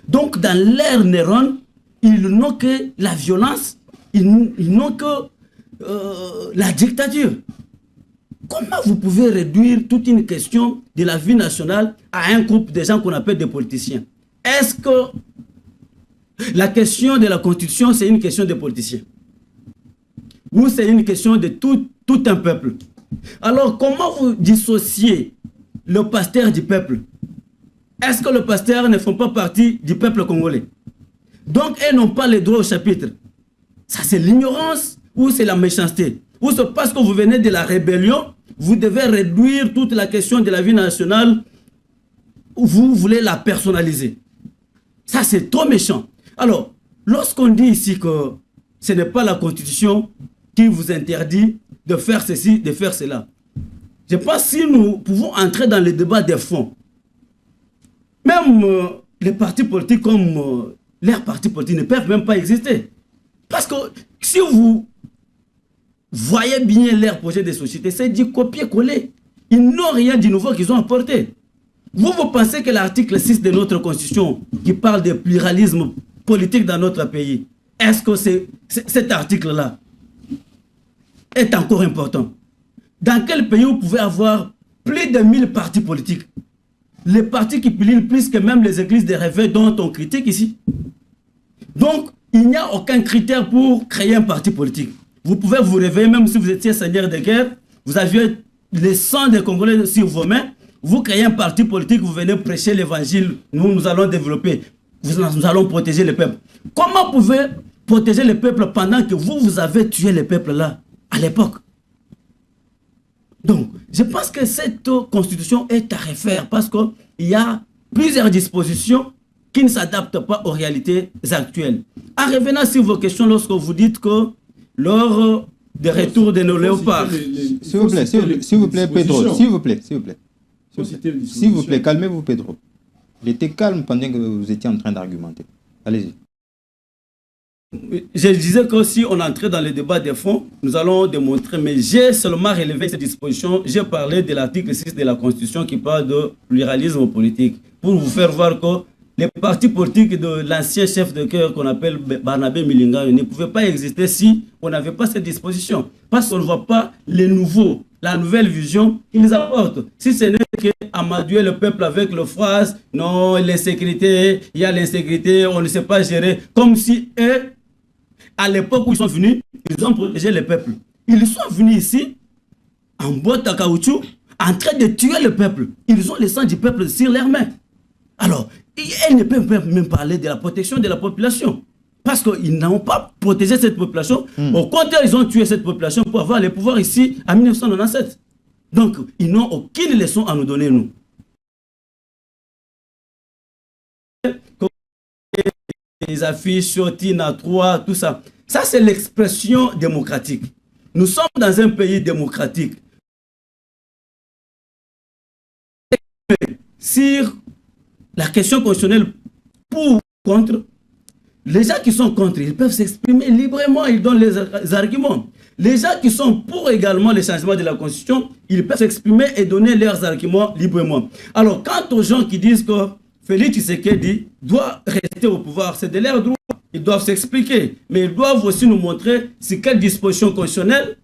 Donc, dans l'ère Néron, ils n'ont que la violence, ils n'ont que la dictature. Comment vous pouvez réduire toute une question de la vie nationale à un groupe de gens qu'on appelle des politiciens? Est-ce que la question de la Constitution, c'est une question des politiciens? Ou c'est une question de tout un peuple? Alors, comment vous dissociez le pasteur du peuple? Est-ce que le pasteur ne font pas partie du peuple congolais? Donc, ils n'ont pas le droit au chapitre. Ça, c'est l'ignorance ou c'est la méchanceté? Ou c'est parce que vous venez de la rébellion, vous devez réduire toute la question de la vie nationale, ou vous voulez la personnaliser? Ça, c'est trop méchant. Alors, lorsqu'on dit ici que ce n'est pas la Constitution qui vous interdit de faire ceci, de faire cela, je pense que si nous pouvons entrer dans le débat des fonds, même les partis politiques comme leurs partis politiques ne peuvent même pas exister. Parce que si vous voyez bien leur projet de société, c'est du copier-coller. Ils n'ont rien de nouveau qu'ils ont apporté. Vous pensez que l'article 6 de notre Constitution, qui parle de pluralisme politique dans notre pays, est-ce que cet article-là est encore important? Dans quel pays vous pouvez avoir plus de 1000 partis politiques? Les partis qui plient plus que même les églises de réveil dont on critique ici. Donc, il n'y a aucun critère pour créer un parti politique. Vous pouvez vous réveiller, même si vous étiez seigneur de guerre, vous aviez le sang des Congolais sur vos mains, vous créez un parti politique, vous venez prêcher l'évangile, nous allons développer, nous allons protéger le peuple. Comment vous pouvez protéger le peuple pendant que vous avez tué le peuple là, à l'époque? Donc, je pense que cette constitution est à refaire parce qu'il y a plusieurs dispositions qui ne s'adaptent pas aux réalités actuelles. En revenant sur vos questions, lorsque vous dites que lors des retours de nos léopards... S'il vous plaît, Pedro, s'il vous plaît. S'il vous plaît, calmez-vous, Pedro. Il était calme pendant que vous étiez en train d'argumenter. Allez-y. Je disais que si on entrait dans le débat des fonds, nous allons démontrer, mais j'ai seulement relevé cette disposition. J'ai parlé de l'article 6 de la Constitution qui parle de pluralisme politique, pour vous faire voir que les partis politiques de l'ancien chef de cœur qu'on appelle Barnabé Milinga ne pouvaient pas exister si on n'avait pas cette disposition. Parce qu'on ne voit pas les nouveaux, la nouvelle vision qu'ils apportent. Si ce n'est qu'amadouer le peuple avec le phrase, non, l'insécurité, il y a l'insécurité, on ne sait pas gérer, comme si eux, à l'époque où ils sont venus, ils ont protégé le peuple. Ils sont venus ici, en boîte à caoutchouc, en train de tuer le peuple. Ils ont le sang du peuple sur leurs mains. Alors, ils ne peuvent même parler de la protection de la population. Parce qu'ils n'ont pas protégé cette population. Au contraire, ils ont tué cette population pour avoir le pouvoir ici en 1997. Donc, ils n'ont aucune leçon à nous donner, nous. Les affiches, Tina 3, tout ça. Ça, c'est l'expression démocratique. Nous sommes dans un pays démocratique. Sur la question constitutionnelle pour ou contre, Les gens qui sont contre, ils peuvent s'exprimer librement, ils donnent les arguments. Les gens qui sont pour également le changement de la Constitution, ils peuvent s'exprimer et donner leurs arguments librement. Alors, quant aux gens qui disent que Félix Tshisekedi doit rester au pouvoir, c'est de leur droit. Ils doivent s'expliquer, mais ils doivent aussi nous montrer sur quelle disposition constitutionnelle.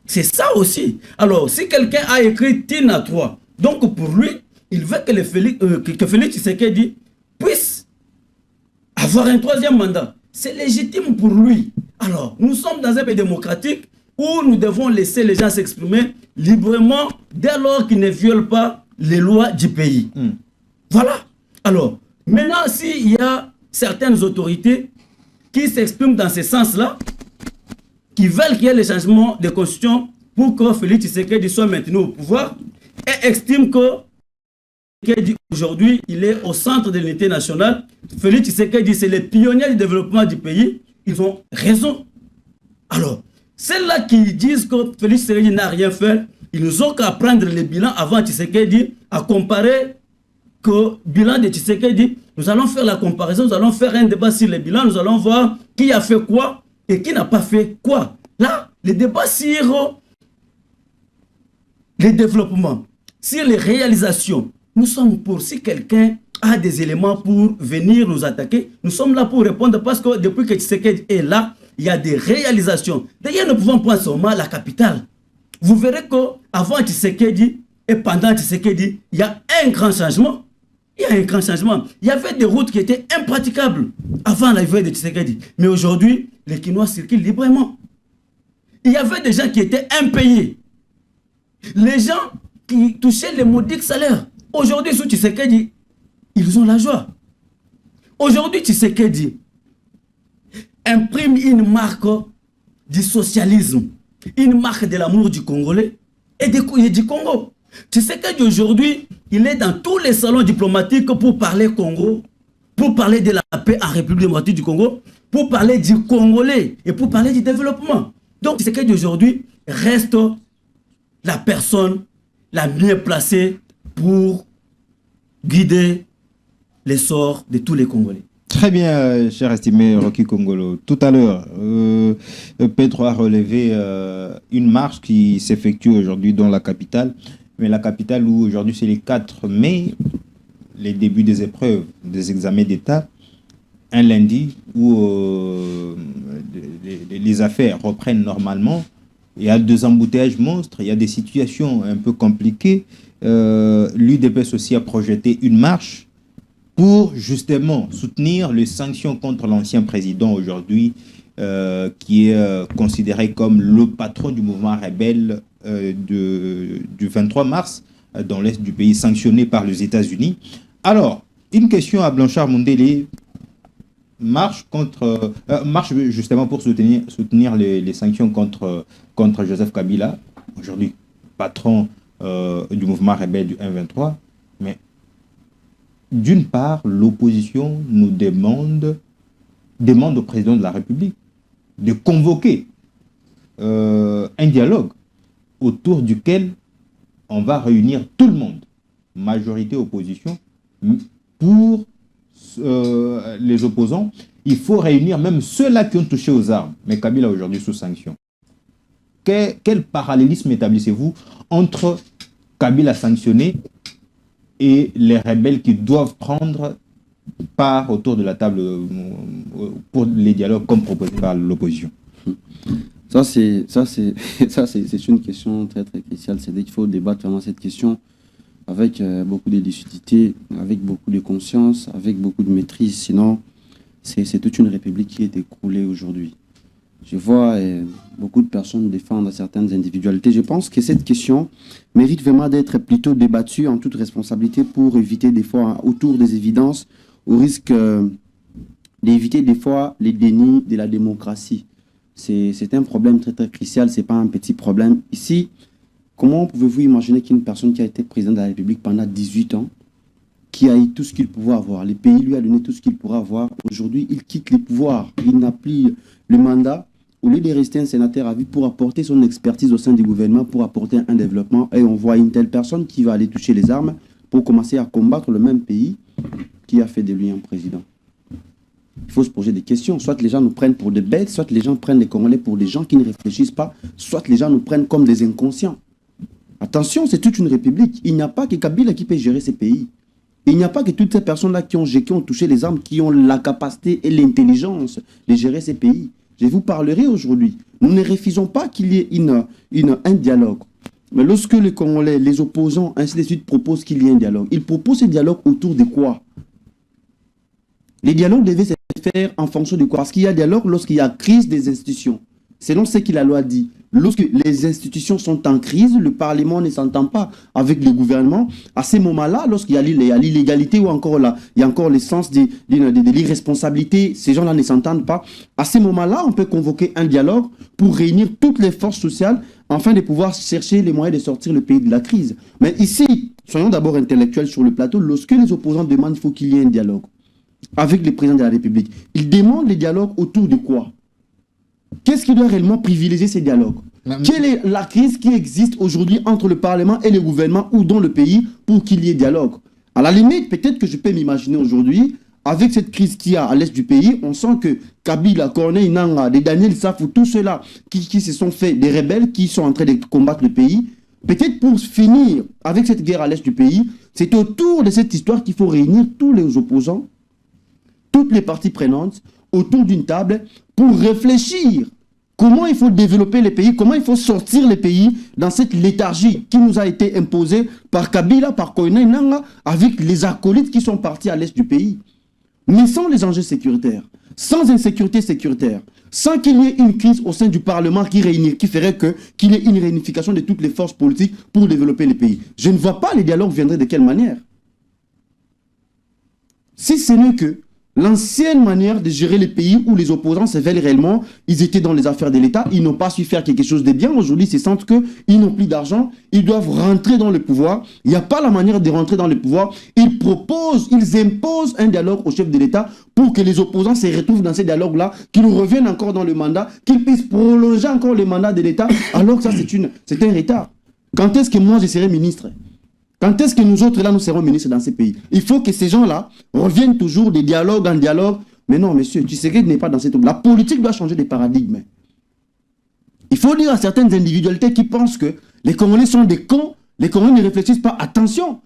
C'est ça aussi. Alors, si quelqu'un a écrit TINA 3, donc pour lui, il veut que Félix Tshisekedi puisse avoir un troisième mandat. C'est légitime pour lui. Alors, nous sommes dans un pays démocratique où nous devons laisser les gens s'exprimer librement dès lors qu'ils ne violent pas les lois du pays. Voilà. Alors, maintenant, s'il y a certaines autorités qui s'expriment dans ce sens-là, qui veulent qu'il y ait le changement de constitution pour que Félix Tshisekedi soit maintenu au pouvoir, et estiment que aujourd'hui, il est au centre de l'unité nationale. Félix Tshisekedi, c'est le pionnier du développement du pays. Ils ont raison. Alors, celles-là qui disent que Félix Tshisekedi n'a rien fait, ils n'ont qu'à prendre le bilan avant Tshisekedi, à comparer que bilan de Tshisekedi. Nous allons faire la comparaison, nous allons faire un débat sur le bilan, nous allons voir qui a fait quoi et qui n'a pas fait quoi. Là, le débat sur le développement, sur les réalisations, nous sommes pour. Si quelqu'un a des éléments pour venir nous attaquer, nous sommes là pour répondre parce que depuis que Tshisekedi est là, il y a des réalisations. D'ailleurs, nous pouvons prendre seulement la capitale. Vous verrez qu'avant Tshisekedi et pendant Tshisekedi, il y a un grand changement. Il y a un grand changement. Il y avait des routes qui étaient impraticables avant l'arrivée de Tshisekedi. Mais aujourd'hui, les Kinois circulent librement. Il y avait des gens qui étaient impayés. Les gens qui touchaient les modiques salaires. Aujourd'hui, sous Tshisekedi, ils ont la joie. Aujourd'hui, Tshisekedi imprime une marque du socialisme, une marque de l'amour du Congolais et du Congo. Tshisekedi aujourd'hui, il est dans tous les salons diplomatiques pour parler Congo, pour parler de la paix en République démocratique du Congo, pour parler du Congolais et pour parler du développement. Donc Tshisekedi aujourd'hui reste la personne la mieux placée pour guider l'essor de tous les Congolais. Très bien, cher estimé Rocky Congolo. Tout à l'heure, Pedro a relevé une marche qui s'effectue aujourd'hui dans la capitale. Mais la capitale où aujourd'hui c'est le 4 mai, les débuts des épreuves, des examens d'État, un lundi où les affaires reprennent normalement. Il y a des embouteillages monstres, il y a des situations un peu compliquées. L'UDPS aussi a projeté une marche pour justement soutenir les sanctions contre l'ancien président aujourd'hui, qui est considéré comme le patron du mouvement rebelle du 23 mars dans l'est du pays, sanctionné par les États-Unis. Alors, une question à Blanchard Mundele. Marche justement pour soutenir les sanctions contre Joseph Kabila, aujourd'hui patron du mouvement rebelle du 1-23. Mais d'une part, l'opposition nous demande au président de la République de convoquer un dialogue autour duquel on va réunir tout le monde, majorité, opposition. Pour les opposants, il faut réunir même ceux-là qui ont touché aux armes. Mais Kabila aujourd'hui sous sanction. Quel parallélisme établissez-vous entre Kabila sanctionné et les rebelles qui doivent prendre part autour de la table pour les dialogues comme proposé par l'opposition? Ça, c'est une question très très cruciale. C'est qu'il faut débattre vraiment cette question avec beaucoup de lucidité, avec beaucoup de conscience, avec beaucoup de maîtrise. Sinon, c'est toute une république qui est écroulée aujourd'hui. Je vois beaucoup de personnes défendre certaines individualités. Je pense que cette question mérite vraiment d'être plutôt débattue en toute responsabilité pour éviter des fois, autour des évidences, au risque d'éviter des fois les dénis de la démocratie. C'est un problème très très crucial, ce n'est pas un petit problème. Ici, comment pouvez-vous imaginer qu'une personne qui a été président de la République pendant 18 ans, qui a eu tout ce qu'il pouvait avoir, le pays lui a donné tout ce qu'il pourrait avoir, aujourd'hui il quitte le pouvoir, il n'a plus le mandat, au lieu de rester un sénateur à vie pour apporter son expertise au sein du gouvernement, pour apporter un développement, et on voit une telle personne qui va aller toucher les armes pour commencer à combattre le même pays, Qui a fait de lui un président? Il faut se poser des questions. Soit les gens nous prennent pour des bêtes, soit les gens prennent les Congolais pour des gens qui ne réfléchissent pas, soit les gens nous prennent comme des inconscients. Attention, c'est toute une république. Il n'y a pas que Kabila qui peut gérer ces pays. Il n'y a pas que toutes ces personnes-là qui ont touché les armes, qui ont la capacité et l'intelligence de gérer ces pays. Je vous parlerai aujourd'hui. Nous ne refusons pas qu'il y ait un dialogue. Mais lorsque les Congolais, les opposants, ainsi de suite, proposent qu'il y ait un dialogue, ils proposent ce dialogue autour de quoi? Les dialogues devaient se faire en fonction de quoi? Parce qu'il y a dialogue lorsqu'il y a crise des institutions. Selon ce que la loi dit. Lorsque les institutions sont en crise, le Parlement ne s'entend pas avec le gouvernement. À ce moment-là, lorsqu'il y a l'illégalité ou encore là, il y a encore le sens de l'irresponsabilité, ces gens-là ne s'entendent pas. À ce moment-là, on peut convoquer un dialogue pour réunir toutes les forces sociales afin de pouvoir chercher les moyens de sortir le pays de la crise. Mais ici, soyons d'abord intellectuels sur le plateau. Lorsque les opposants demandent, il faut qu'il y ait un dialogue avec le président de la République. Ils demandent le dialogue autour de quoi? Qu'est-ce qui doit réellement privilégier ces dialogues? Quelle est la crise qui existe aujourd'hui entre le Parlement et le gouvernement ou dans le pays pour qu'il y ait dialogue? À la limite, peut-être que je peux m'imaginer aujourd'hui, avec cette crise qu'il y a à l'est du pays, on sent que Kabila, Corneille Nangaa, des Daniel Safou, tous ceux-là qui se sont fait des rebelles, qui sont en train de combattre le pays, peut-être pour finir avec cette guerre à l'est du pays, c'est autour de cette histoire qu'il faut réunir tous les opposants, toutes les parties prenantes, autour d'une table pour réfléchir comment il faut développer les pays, comment il faut sortir les pays dans cette léthargie qui nous a été imposée par Kabila, par Corneille Nangaa, avec les acolytes qui sont partis à l'est du pays. Mais sans les enjeux sécuritaires, sans insécurité sécuritaire, sans qu'il y ait une crise au sein du Parlement qui ferait qu'il y ait une réunification de toutes les forces politiques pour développer les pays. Je ne vois pas les dialogues viendraient de quelle manière. Si ce n'est que l'ancienne manière de gérer les pays où les opposants se veulent réellement, ils étaient dans les affaires de l'État, ils n'ont pas su faire quelque chose de bien. Aujourd'hui, ils sentent qu'ils n'ont plus d'argent, ils doivent rentrer dans le pouvoir. Il n'y a pas la manière de rentrer dans le pouvoir. Ils proposent, ils imposent un dialogue au chef de l'État pour que les opposants se retrouvent dans ces dialogues-là, qu'ils reviennent encore dans le mandat, qu'ils puissent prolonger encore le mandat de l'État, alors que ça, c'est un retard. Quand est-ce que moi, je serai ministre ? Quand est-ce que nous autres, là, nous serons ministres dans ces pays? Il faut que ces gens-là reviennent toujours de dialogue en dialogue. Mais non, monsieur, tu sais qu'il n'est pas dans cette... La politique doit changer de paradigme. Il faut dire à certaines individualités qui pensent que les Congolais sont des cons, les Congolais ne réfléchissent pas. Attention,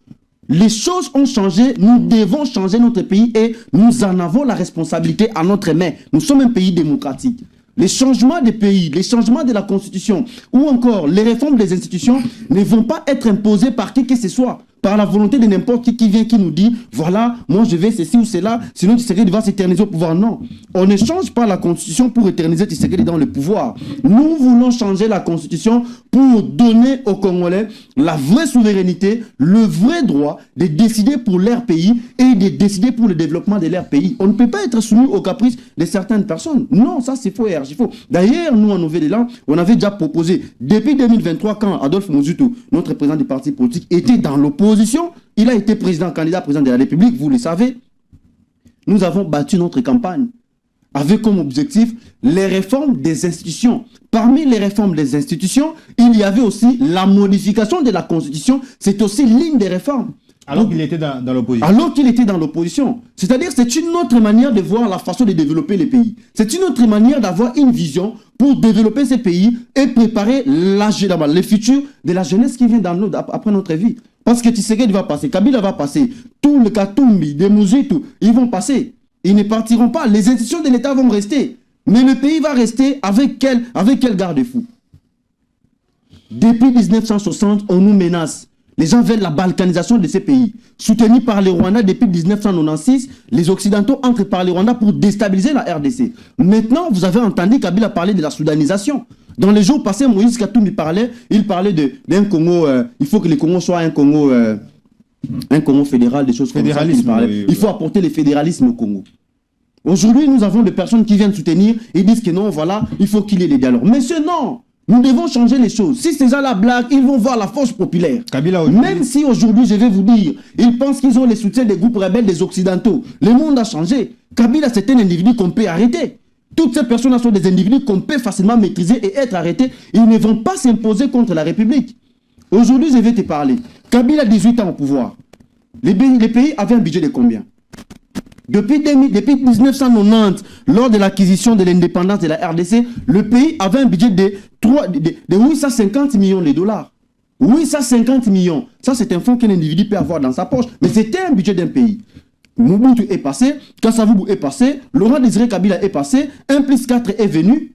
les choses ont changé, nous devons changer notre pays et nous en avons la responsabilité à notre main. Nous sommes un pays démocratique. Les changements des pays, les changements de la Constitution ou encore les réformes des institutions ne vont pas être imposés par qui que ce soit, par la volonté de n'importe qui vient, qui nous dit voilà, moi je vais ceci ou cela, sinon Tshisekedi va s'éterniser au pouvoir. Non, on ne change pas la Constitution pour éterniser Tshisekedi dans le pouvoir. Nous voulons changer la Constitution pour donner aux Congolais la vraie souveraineté, le vrai droit de décider pour leur pays et de décider pour le développement de leur pays. On ne peut pas être soumis aux caprices de certaines personnes. Non, ça c'est faux et archi-faux. D'ailleurs, nous en Nouvelle-Zélande, on avait déjà proposé, depuis 2023, quand Adolphe Mobutu, notre président du parti politique, était dans l'opposition, il a été candidat président de la République, vous le savez. Nous avons battu notre campagne avec comme objectif les réformes des institutions. Parmi les réformes des institutions, il y avait aussi la modification de la Constitution. C'est aussi l'une des réformes. Alors qu'il était dans l'opposition. Alors qu'il était dans l'opposition. C'est-à-dire c'est une autre manière de voir la façon de développer les pays. C'est une autre manière d'avoir une vision pour développer ces pays et préparer le futur de la jeunesse qui vient après notre vie. Parce que Tshisekedi va passer, Kabila va passer, tout le Katumbi, des Mouzoutou, ils vont passer. Ils ne partiront pas. Les institutions de l'État vont rester. Mais le pays va rester avec quel garde-fou? Depuis 1960, on nous menace. Les gens veulent la balkanisation de ces pays. Soutenus par les Rwandais depuis 1996, les Occidentaux entrent par les Rwandais pour déstabiliser la RDC. Maintenant, vous avez entendu Kabila parler de la soudanisation. Dans les jours passés, Moïse Katumbi il parlait d'un Congo, il faut que le Congo soit un Congo fédéral, des choses comme ça. Il faut apporter le fédéralisme au Congo. Aujourd'hui, nous avons des personnes qui viennent soutenir et disent que non, voilà, il faut qu'il y ait des dialogues. Monsieur, non! Nous devons changer les choses. Si ces gens-là blaguent, ils vont voir la force populaire. Même si aujourd'hui, je vais vous dire, ils pensent qu'ils ont le soutien des groupes rebelles des Occidentaux. Le monde a changé. Kabila, c'est un individu qu'on peut arrêter. Toutes ces personnes-là sont des individus qu'on peut facilement maîtriser et être arrêtés. Ils ne vont pas s'imposer contre la République. Aujourd'hui, je vais te parler. Kabila a 18 ans au pouvoir. Les pays avaient un budget de combien? Depuis 1990, lors de l'acquisition de l'indépendance de la RDC, le pays avait un budget de 850 millions de dollars. 850 millions. Ça, c'est un fonds qu'un individu peut avoir dans sa poche. Mais c'était un budget d'un pays. Mobutu est passé, Kasavubu est passé, Laurent Désiré Kabila est passé, 1 + 4 est venu.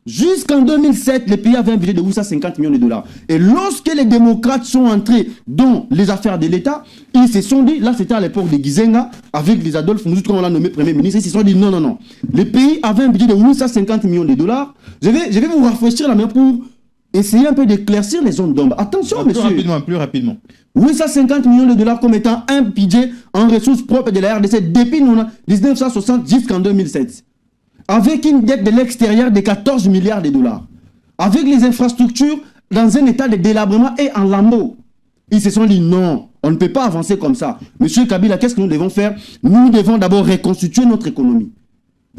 Jusqu'en 2007, le pays avait un budget de 850 millions de dollars. Et lorsque les démocrates sont entrés dans les affaires de l'État, ils se sont dit, là c'était à l'époque de Gizenga, avec les Adolphe Mouzout, comme on l'a nommé Premier ministre, ils se sont dit non, non, non. Le pays avait un budget de 850 millions de dollars. Je vais vous rafraîchir la main pour essayer un peu d'éclaircir les zones d'ombre. Attention, monsieur. Plus rapidement. 850 millions de dollars comme étant un budget en ressources propres de la RDC depuis 1960 jusqu'en 2007. Avec une dette de l'extérieur de 14 milliards de dollars. Avec les infrastructures dans un état de délabrement et en lambeaux. Ils se sont dit non, on ne peut pas avancer comme ça. Monsieur Kabila, qu'est-ce que nous devons faire? Nous devons d'abord reconstituer notre économie.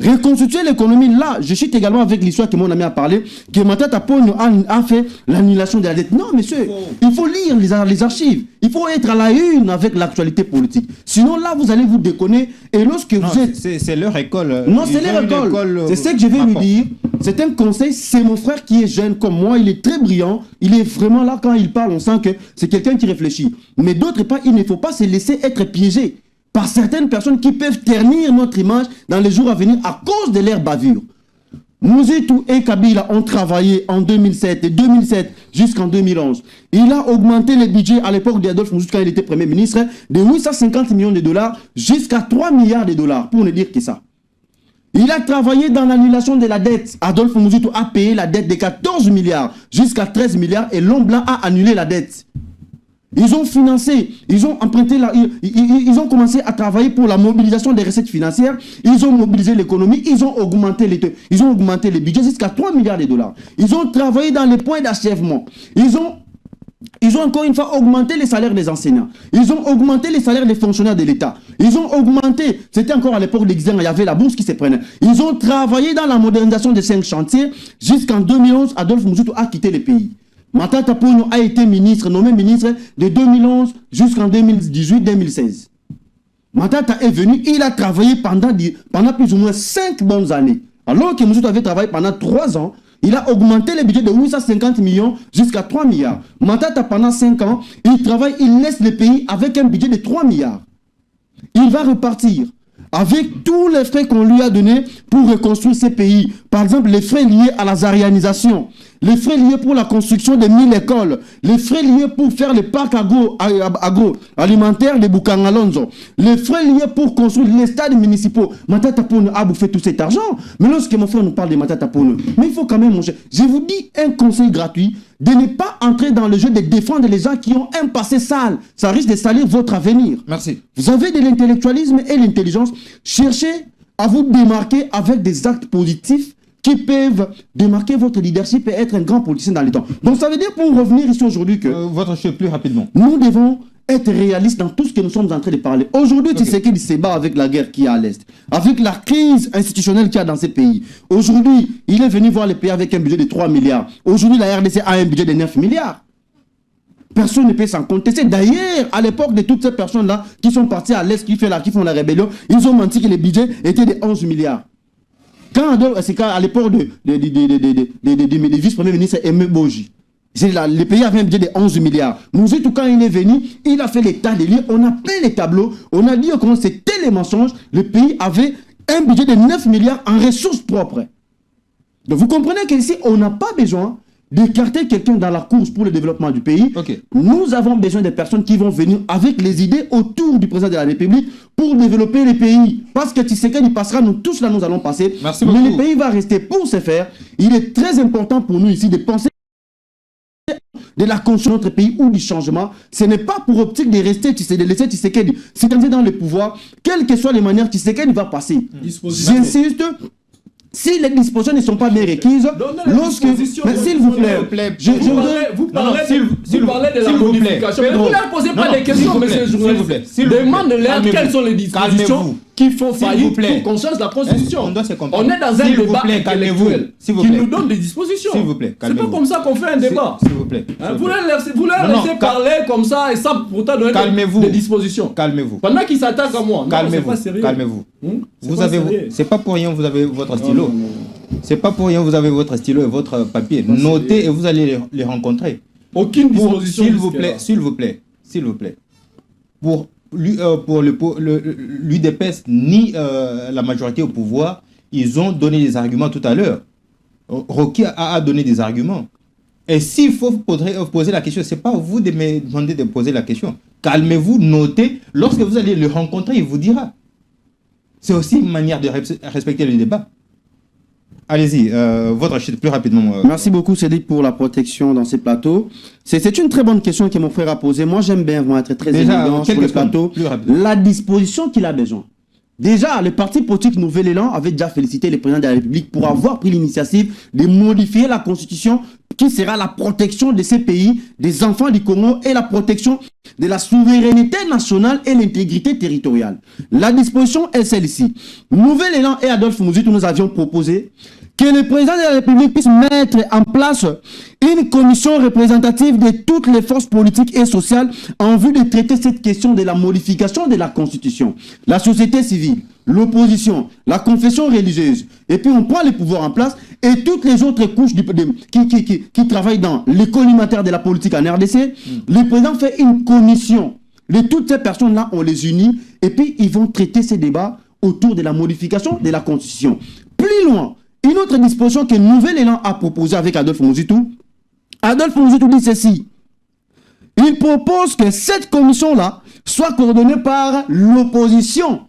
Reconstituer l'économie, là, je cite également avec l'histoire que mon ami a parlé, que Matata Ponyo a fait l'annulation de la dette. Non, monsieur, il faut lire les archives. Il faut être à la une avec l'actualité politique. Sinon, là, vous allez vous déconner. Et lorsque vous êtes... C'est leur école. Non, c'est leur école. C'est ce que je vais lui dire. C'est un conseil. C'est mon frère qui est jeune comme moi. Il est très brillant. Il est vraiment là, quand il parle, on sent que c'est quelqu'un qui réfléchit. Mais d'autre part, il ne faut pas se laisser être piégé par certaines personnes qui peuvent ternir notre image dans les jours à venir à cause de leur bavure. Mobutu et Kabila ont travaillé en 2007 et 2007 jusqu'en 2011. Il a augmenté le budget à l'époque d'Adolphe Mouzout quand il était Premier ministre de 850 millions de dollars jusqu'à 3 milliards de dollars, pour ne dire que ça. Il a travaillé dans l'annulation de la dette. Adolphe Mouzout a payé la dette de 14 milliards jusqu'à 13 milliards et l'homme blanc a annulé la dette. Ils ont financé, ils ont emprunté, ils ont commencé à travailler pour la mobilisation des recettes financières. Ils ont mobilisé l'économie, ils ont augmenté les budgets jusqu'à 3 milliards de dollars. Ils ont travaillé dans les points d'achèvement. Ils ont encore une fois augmenté les salaires des enseignants. Ils ont augmenté les salaires des fonctionnaires de l'État. Ils ont augmenté, c'était encore à l'époque d'Exen, il y avait la bourse qui se prenait. Ils ont travaillé dans la modernisation des 5 chantiers. Jusqu'en 2011, Adolphe Mouzout a quitté le pays. Matata Ponyo a été nommé ministre de 2011 jusqu'en 2018-2016. Matata est venu, il a travaillé pendant plus ou moins 5 bonnes années. Alors que Mouzout avait travaillé pendant 3 ans, il a augmenté le budget de 850 millions jusqu'à 3 milliards. Matata, pendant 5 ans, il travaille, il laisse le pays avec un budget de 3 milliards. Il va repartir avec tous les frais qu'on lui a donnés pour reconstruire ces pays. Par exemple, les frais liés à la zarianisation, les frais liés pour la construction de 1000 écoles, les frais liés pour faire les parcs agroalimentaires de Bukangalonzo, les frais liés pour construire les stades municipaux. Matata Ponyo a bouffé tout cet argent. Mais lorsque mon frère nous parle de Matata Ponyo, mais il faut quand même, mon cher, je vous dis un conseil gratuit, de ne pas entrer dans le jeu de défendre les gens qui ont un passé sale. Ça risque de salir votre avenir. Merci. Vous avez de l'intellectualisme et l'intelligence. Cherchez à vous démarquer avec des actes positifs qui peuvent démarquer votre leadership et être un grand politicien dans les temps. Donc ça veut dire, pour revenir ici aujourd'hui, que votre chef, plus rapidement. Nous devons être réalistes dans tout ce que nous sommes en train de parler. Aujourd'hui, tu sais qu'il se bat avec la guerre qui est à l'Est, avec la crise institutionnelle qu'il y a dans ces pays. Aujourd'hui, il est venu voir les pays avec un budget de 3 milliards. Aujourd'hui, la RDC a un budget de 9 milliards. Personne ne peut s'en contester. D'ailleurs, à l'époque de toutes ces personnes-là qui sont parties à l'Est, qui font la rébellion, ils ont menti que le budget était de 11 milliards. C'est à l'époque de vice-premier ministre Aimé Boji. Le pays avait un budget de 11 milliards. Mobutu, quand il est venu, il a fait l'état des lieux. On a fait les tableaux. On a dit comment c'était les mensonges. Le pays avait un budget de 9 milliards en ressources propres. Donc vous comprenez qu'ici, on n'a pas besoin d'écarter quelqu'un dans la course pour le développement du pays. Okay. Nous avons besoin de personnes qui vont venir avec les idées autour du président de la République pour développer le pays. Parce que Tshisekedi passera, nous tous là, nous allons passer. Merci mais beaucoup. le pays va rester. Pour ce faire, il est très important pour nous ici de penser de la construction de notre pays ou du changement. Ce n'est pas pour optique de rester, de laisser Tshisekedi s'étendre dans le pouvoir, quelles que soient les manières, Tshisekedi va passer. J'insiste. Si les dispositions ne sont pas bien requises, lorsque... Mais s'il vous plaît, vous parlez de la modification. Mais vous ne posez pas des questions, monsieur le journaliste. Demandez-leur quelles sont les dispositions qui font S'il faillite vous plaît. pour qu'on change la Constitution. On doit se comprendre. On est dans un S'il vous débat plaît, calmez-vous. intellectuel S'il vous qui plaît. nous donne des dispositions. S'il vous plaît, C'est pas calmez-vous. comme ça qu'on fait un débat. S'il vous plaît. Hein, s'il vous vous plaît. leur Non, laissez non, parler comme ça et sans pourtant donner Calmez-vous. des dispositions. Calmez-vous. Pendant qu'ils s'attaquent à moi. Non, c'est Calmez-vous. pas sérieux. Calmez-vous. C'est Vous pas avez, sérieux. c'est pas pour rien, vous avez votre Ah, stylo. non, non. C'est pas pour rien, vous avez votre stylo et votre papier. Pas Notez sérieux. et vous allez les rencontrer. Aucune disposition. S'il vous plaît, jusque-là. s'il vous plaît, s'il vous plaît. Pour l'UDPS ni la majorité au pouvoir, ils ont donné des arguments tout à l'heure. Rocky a donné des arguments. Et s'il faut poser la question, c'est pas vous de me demander de poser la question. Calmez-vous, notez. Lorsque vous allez le rencontrer, il vous dira. C'est aussi une manière de respecter le débat. Allez-y, votre chute plus rapidement. Merci beaucoup Cédric pour la protection dans ces plateaux. C'est une très bonne question que mon frère a posée. Moi j'aime bien vraiment être très Déjà, évident sur le quelques plateau. plus rapidement. La disposition qu'il a besoin. Déjà, le parti politique Nouvel Élan avait déjà félicité le président de la République pour avoir pris l'initiative de modifier la constitution qui sera la protection de ces pays, des enfants du Congo et la protection de la souveraineté nationale et l'intégrité territoriale. La disposition est celle-ci. Nouvel Élan et Adolphe Mouzitou, nous avions proposé que le président de la République puisse mettre en place une commission représentative de toutes les forces politiques et sociales en vue de traiter cette question de la modification de la Constitution. La société civile, l'opposition, la confession religieuse, et puis on prend les pouvoirs en place et toutes les autres couches qui travaillent dans l'école alimentaire de la politique en RDC, le président fait une commission de toutes ces personnes-là, on les unit et puis ils vont traiter ces débats autour de la modification de la Constitution. Plus loin, une autre disposition que Nouvel Élan a proposée avec Adolphe Mouzitou. Adolphe Mouzitou dit ceci. Il propose que cette commission-là soit coordonnée par l'opposition.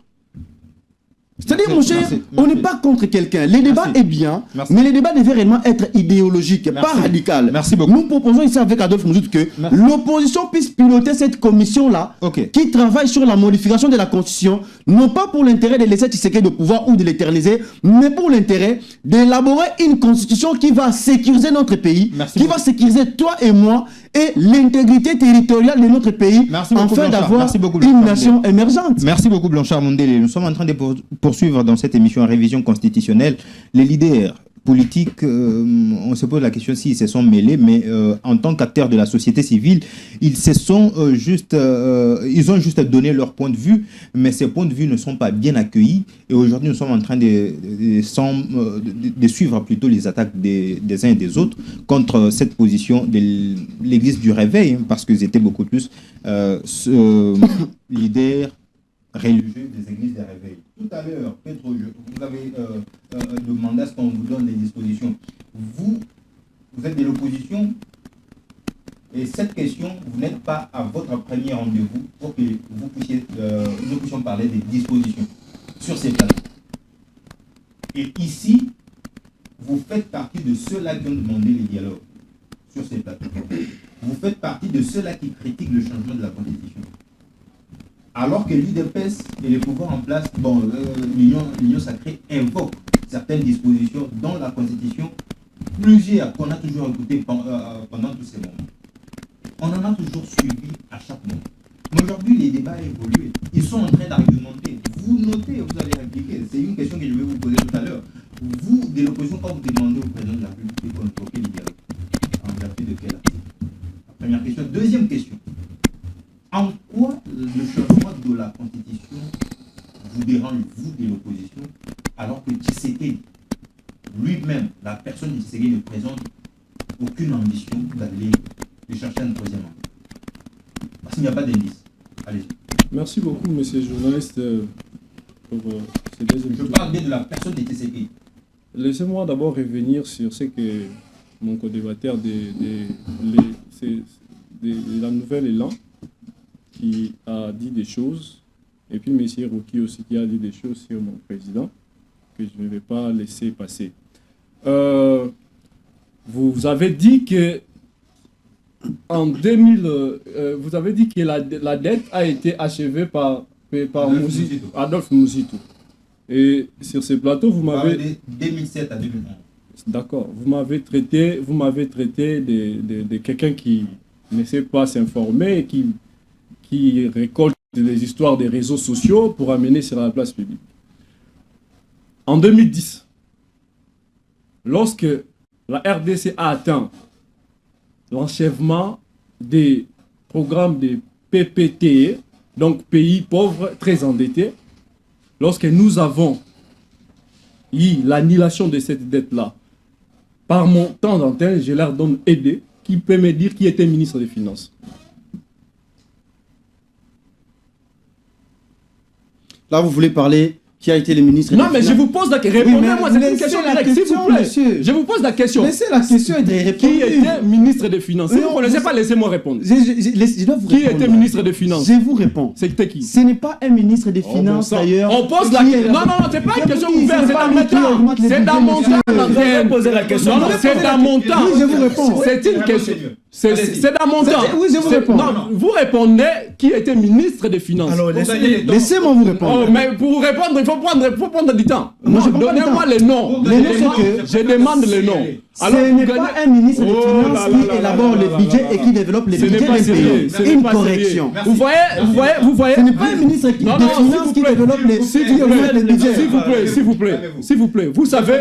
C'est-à-dire, mon cher, on n'est pas contre quelqu'un. Le débat est bien, mais le débat devait réellement être idéologique, pas radical. Merci beaucoup. Nous proposons ici avec Adolphe Mouzitou que l'opposition puisse piloter cette commission-là qui travaille sur la modification de la Constitution, non pas pour l'intérêt de laisser Tshisekedi de pouvoir ou de l'éterniser, mais pour l'intérêt d'élaborer une Constitution qui va sécuriser notre pays, qui va sécuriser toi et moi et l'intégrité territoriale de notre pays afin d'avoir une nation émergente. Merci beaucoup Blanchard Mondele. Nous sommes en train de poursuivre dans cette émission en révision constitutionnelle. Les leaders politiques, on se pose la question s'ils se sont mêlés, mais en tant qu'acteurs de la société civile, ils ont juste donné leur point de vue, mais ces points de vue ne sont pas bien accueillis. Et aujourd'hui, nous sommes en train de suivre plutôt les attaques des uns et des autres contre cette position de l'Église du réveil, hein, parce qu'ils étaient beaucoup plus leaders religieux des églises de réveil. Tout à l'heure, Pedro, vous avez demandé à ce qu'on vous donne des dispositions. Vous êtes de l'opposition et cette question, vous n'êtes pas à votre premier rendez-vous pour que vous puissiez, nous puissions parler des dispositions sur ces plateaux. Et ici, vous faites partie de ceux-là qui ont demandé les dialogues sur ces plateaux. Vous faites partie de ceux-là qui critiquent le changement de la Constitution. Alors que l'UDPS et les pouvoirs en place, l'Union sacrée invoque certaines dispositions dans la Constitution, plusieurs qu'on a toujours écoutées pendant tous ces moments. On en a toujours suivi à chaque moment. Mais aujourd'hui, les débats ont évolué. Ils sont en train d'argumenter. Vous notez, vous allez répliquer. C'est une question que je vais vous poser tout à l'heure. Vous, de l'opposition, quand vous demandez au président de la République de convoquer les dialogues, en vertu de quel article? La première question. Deuxième question. En quoi le changement de la Constitution vous dérange, vous, de l'opposition, alors que Tshisekedi, lui-même, la personne de Tshisekedi, ne présente aucune ambition d'aller chercher un troisième mandat? Parce qu'il n'y a pas d'indice. Allez-y. Merci beaucoup, monsieur le journaliste, pour ces deux émissions. Je parle bien de la personne de Tshisekedi. Laissez-moi d'abord revenir sur ce que mon co-débatteur de la Nouvelle Élan qui a dit des choses, et puis M. Rocky aussi qui a dit des choses sur mon président, que je ne vais pas laisser passer. Vous avez dit que en 2000, vous avez dit que la dette a été achevée par Adolphe Mouzitou. Et sur ce plateau, vous m'avez... De 2007 à 2011. D'accord. Vous m'avez traité de quelqu'un qui ne sait pas s'informer, qui récolte des histoires des réseaux sociaux pour amener sur la place publique. En 2010, lorsque la RDC a atteint l'enchèvement des programmes de PPTE, donc pays pauvres très endettés, lorsque nous avons eu l'annulation de cette dette-là, par mon temps d'antenne, je leur donne aider, qui peut me dire qui était ministre des Finances. Là, vous voulez parler qui a été le ministre Non, des mais je Finances. vous pose la question. Répondez-moi, c'est une laissez question la directe, s'il question, vous plaît. monsieur. Je vous pose la question. Laissez la question et de répondre. Qui était ministre des Finances? Si Mais vous ne on- connaissez pas, laissez-moi répondre. Je dois vous Qui répondre. était ministre des Finances? Je vous réponds. C'était qui? Ce n'est pas un ministre des Oh, Finances bon sang. d'ailleurs. On pose la qui question. est- Non, c'est pas une question qui- ouverte, c'est pas dans lui mon qui temps. augmente les C'est dans budgets, mon monsieur. temps. Vous avez posé la question. Non, c'est dans mon temps. Oui, je vous réponds. C'est une question. C'est dans mon temps. Oui, je vous réponds. Non, vous répondez qui était ministre des Finances. Laissez-moi vous répondre. Oh, mais pour vous répondre, il faut prendre du temps. Non, je prends pas du Donnez-moi temps. les noms. Les noms, c'est que- Je demande les noms. Ce n'est pas un ministre des Oh Finances là là qui là élabore là le là budget là et là. qui développe les Ce n'est budgets pas d'un sérieux. pays. Ce n'est Une pas correction. sérieux. Vous voyez. Ce n'est pas un ministre des Non, non, s'il Finances vous qui plaît. développe les S'il qui vous augmente plaît, les budgets. s'il vous plaît, vous savez,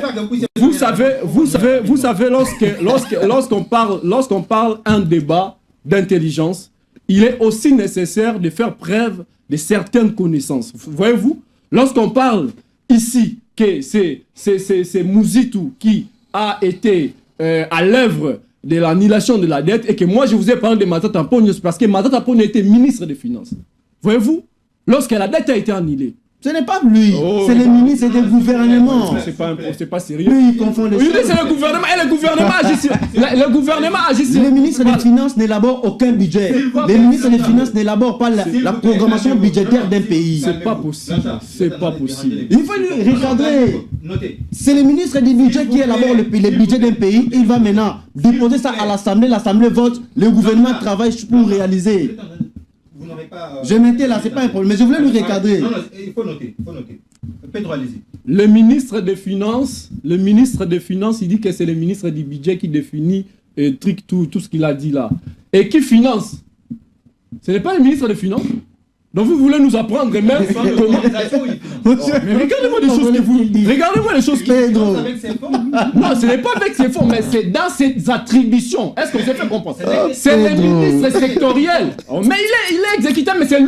lorsqu'on parle un débat d'intelligence, il est aussi nécessaire de faire preuve de certaines connaissances. Voyez-vous, lorsqu'on parle ici que c'est Mouzitou qui a été à l'œuvre de l'annulation de la dette et que moi je vous ai parlé de Matata Ponyo parce que Matata Ponyo était ministre des Finances. Voyez-vous, lorsque la dette a été annulée, Ce n'est pas lui, Oh, c'est le ministre du gouvernement. c'est pas sérieux. Lui, il confond les Oui, choses. c'est le gouvernement et le gouvernement agit sur... Le gouvernement agit sur... Le ministre des Finances n'élabore aucun budget. Le ministre des Finances n'élabore pas la programmation budgétaire d'un pays. C'est pas possible. C'est pas possible. Il faut lui recadrer. C'est le ministre du budget qui élabore le budget d'un pays. Il va maintenant déposer ça à l'Assemblée. L'Assemblée vote. Le gouvernement travaille pour réaliser. Vous n'aurez pas. Je m'étais là, c'est pas un problème. Mais je voulais lui recadrer. Non, il faut noter. Pedro, allez-y. Le ministre des Finances, il dit que c'est le ministre du budget qui définit tout ce qu'il a dit là. Et qui finance? Ce n'est pas le ministre des Finances. Donc vous voulez nous apprendre même comment... Mais regardez-moi les choses que vous... Regardez-moi les choses qui... Pedro. Non, ce n'est pas avec ses fonds, mais c'est dans ses attributions. Est-ce qu'on s'est fait comprendre? C'est le Pedro. ministre sectoriel. Mais il est exécutant, mais c'est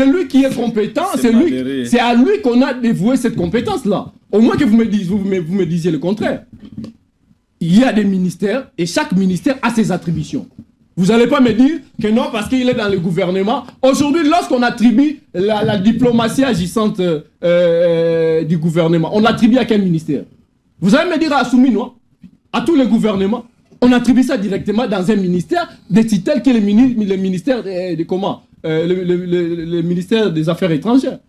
lui qui est compétent. C'est à lui qu'on a dévoué cette compétence-là. Au moins que vous me disiez le contraire. Il y a des ministères et chaque ministère a ses attributions. Vous n'allez pas me dire que non, parce qu'il est dans le gouvernement. Aujourd'hui, lorsqu'on attribue la diplomatie agissante du gouvernement, on l'attribue à quel ministère? Vous allez me dire à Assoumi, non? À tous les gouvernements. On attribue ça directement dans un ministère de titel qui est le ministère de comment le ministère des Affaires étrangères.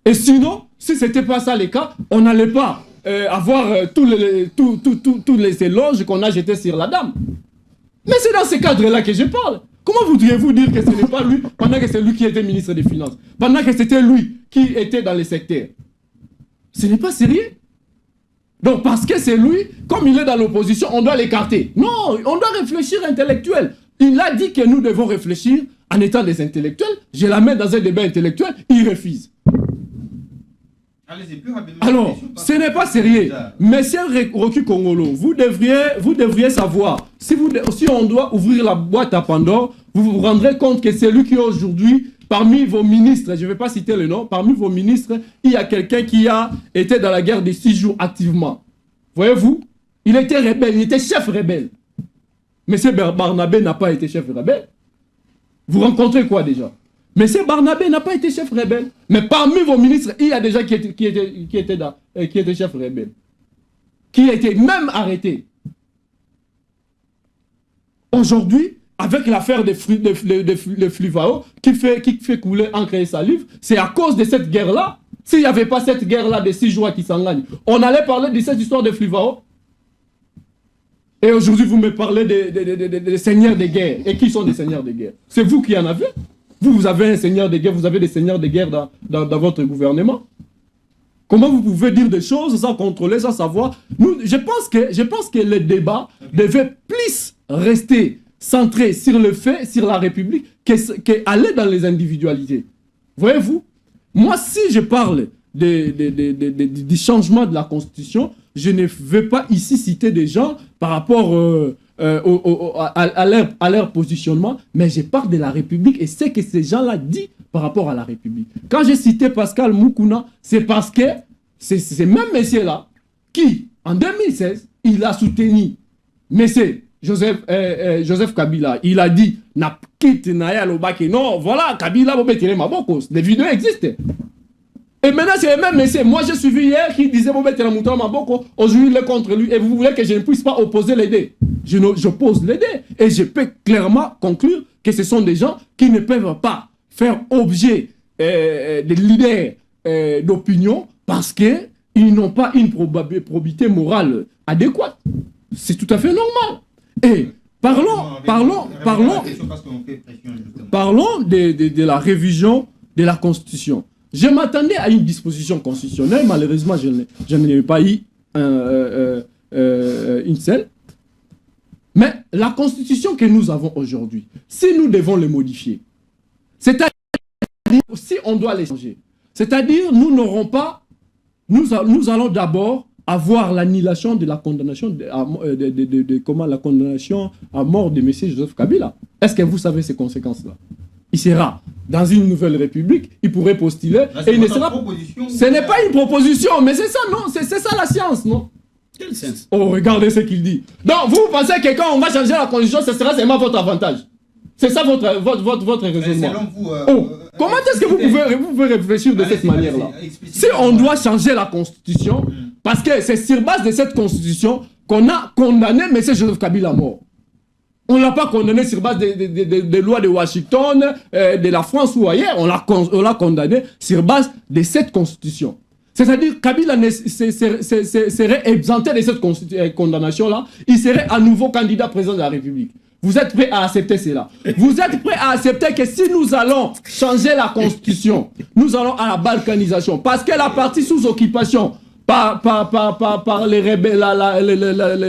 Et sinon, si ce n'était pas ça le cas, on n'allait pas avoir tous les éloges qu'on a jetés sur la dame. Mais c'est dans ce cadre-là que je parle. Comment voudriez-vous dire que ce n'est pas lui, pendant que c'est lui qui était ministre des Finances, pendant que c'était lui qui était dans les secteurs? Ce n'est pas sérieux. Donc parce que c'est lui, comme il est dans l'opposition, on doit l'écarter. Non, on doit réfléchir intellectuel. Il a dit que nous devons réfléchir en étant des intellectuels. Je l'amène dans un débat intellectuel, il refuse. Alors, ce n'est pas sérieux. Monsieur Rocky Kongolo, vous devriez savoir, si on doit ouvrir la boîte à Pandore, vous vous rendrez compte que c'est lui qui aujourd'hui, parmi vos ministres, je ne vais pas citer le nom, parmi vos ministres, il y a quelqu'un qui a été dans la guerre des 6 jours activement. Voyez-vous, il était rebelle, il était chef rebelle. Monsieur Barnabé n'a pas été chef rebelle. Vous rencontrez quoi déjà? Monsieur Barnabé n'a pas été chef rebelle. Mais parmi vos ministres, il y a des gens qui étaient chefs rebelles. Qui a été même arrêtés. Aujourd'hui, avec l'affaire de Fluvao, qui fait couler encre et salive, c'est à cause de cette guerre-là. S'il n'y avait pas cette guerre-là de 6 jours qui s'engagne, on allait parler de cette histoire de Fluvao. Et aujourd'hui, vous me parlez des seigneurs de guerre. Et qui sont des seigneurs de guerre? C'est vous qui en avez. Vous avez un seigneur de guerre, vous avez des seigneurs de guerre dans votre gouvernement. Comment vous pouvez dire des choses sans contrôler, sans savoir? Je pense que le débat devait plus rester centré sur le fait, sur la République, qu'aller dans les individualités. Voyez-vous? Moi, si je parle du changement de la Constitution, je ne vais pas ici citer des gens par rapport à leur positionnement, mais je parle de la République et ce que ces gens-là disent par rapport à la République. Quand j'ai cité Pascal Moukouna, c'est parce que c'est ce même monsieur-là qui, en 2016, il a soutenu monsieur Joseph Kabila. Il a dit na quitte Naya Lobaki. Non, voilà, Kabila Bobetire Maboko. Les vidéos existent. Et maintenant, c'est le même monsieur. Moi, j'ai suivi hier qui disait Bobetire Maboko. Aujourd'hui, il est contre lui. Et vous voulez que je ne puisse pas opposer les deux. Je pose les deux. Et je peux clairement conclure que ce sont des gens qui ne peuvent pas faire objet de leaders d'opinion parce qu'ils n'ont pas une probité morale adéquate. C'est tout à fait normal. Et parlons de la révision de la Constitution. Je m'attendais à une disposition constitutionnelle, malheureusement, je n'en ai pas eu une seule. Mais la Constitution que nous avons aujourd'hui, si nous devons le modifier, c'est-à-dire si on doit les changer, c'est-à-dire nous allons d'abord avoir l'annulation de la condamnation la condamnation à mort de M. Joseph Kabila. Est-ce que vous savez ces conséquences-là? Il sera dans une nouvelle république, il pourrait postuler et il ne sera... Ce n'est pas une proposition, mais c'est ça, non? C'est ça la science, non? Quel sens? Oh, regardez ce qu'il dit. Donc, vous pensez que quand on va changer la constitution, ce sera seulement votre avantage? C'est ça votre raisonnement. Selon vous, comment est-ce que vous pouvez réfléchir de cette manière-là? Si on doit changer la constitution, parce que c'est sur base de cette constitution qu'on a condamné M. Joseph Kabila à mort. On ne l'a pas condamné sur base des lois de Washington, de la France ou ailleurs. On l'a condamné sur base de cette constitution. C'est-à-dire Kabila serait exempté de cette condamnation-là. Il serait à nouveau candidat président de la République. Vous êtes prêts à accepter cela? Vous êtes prêts à accepter que si nous allons changer la constitution, nous allons à la balkanisation? Parce que la partie sous occupation par les rebelles,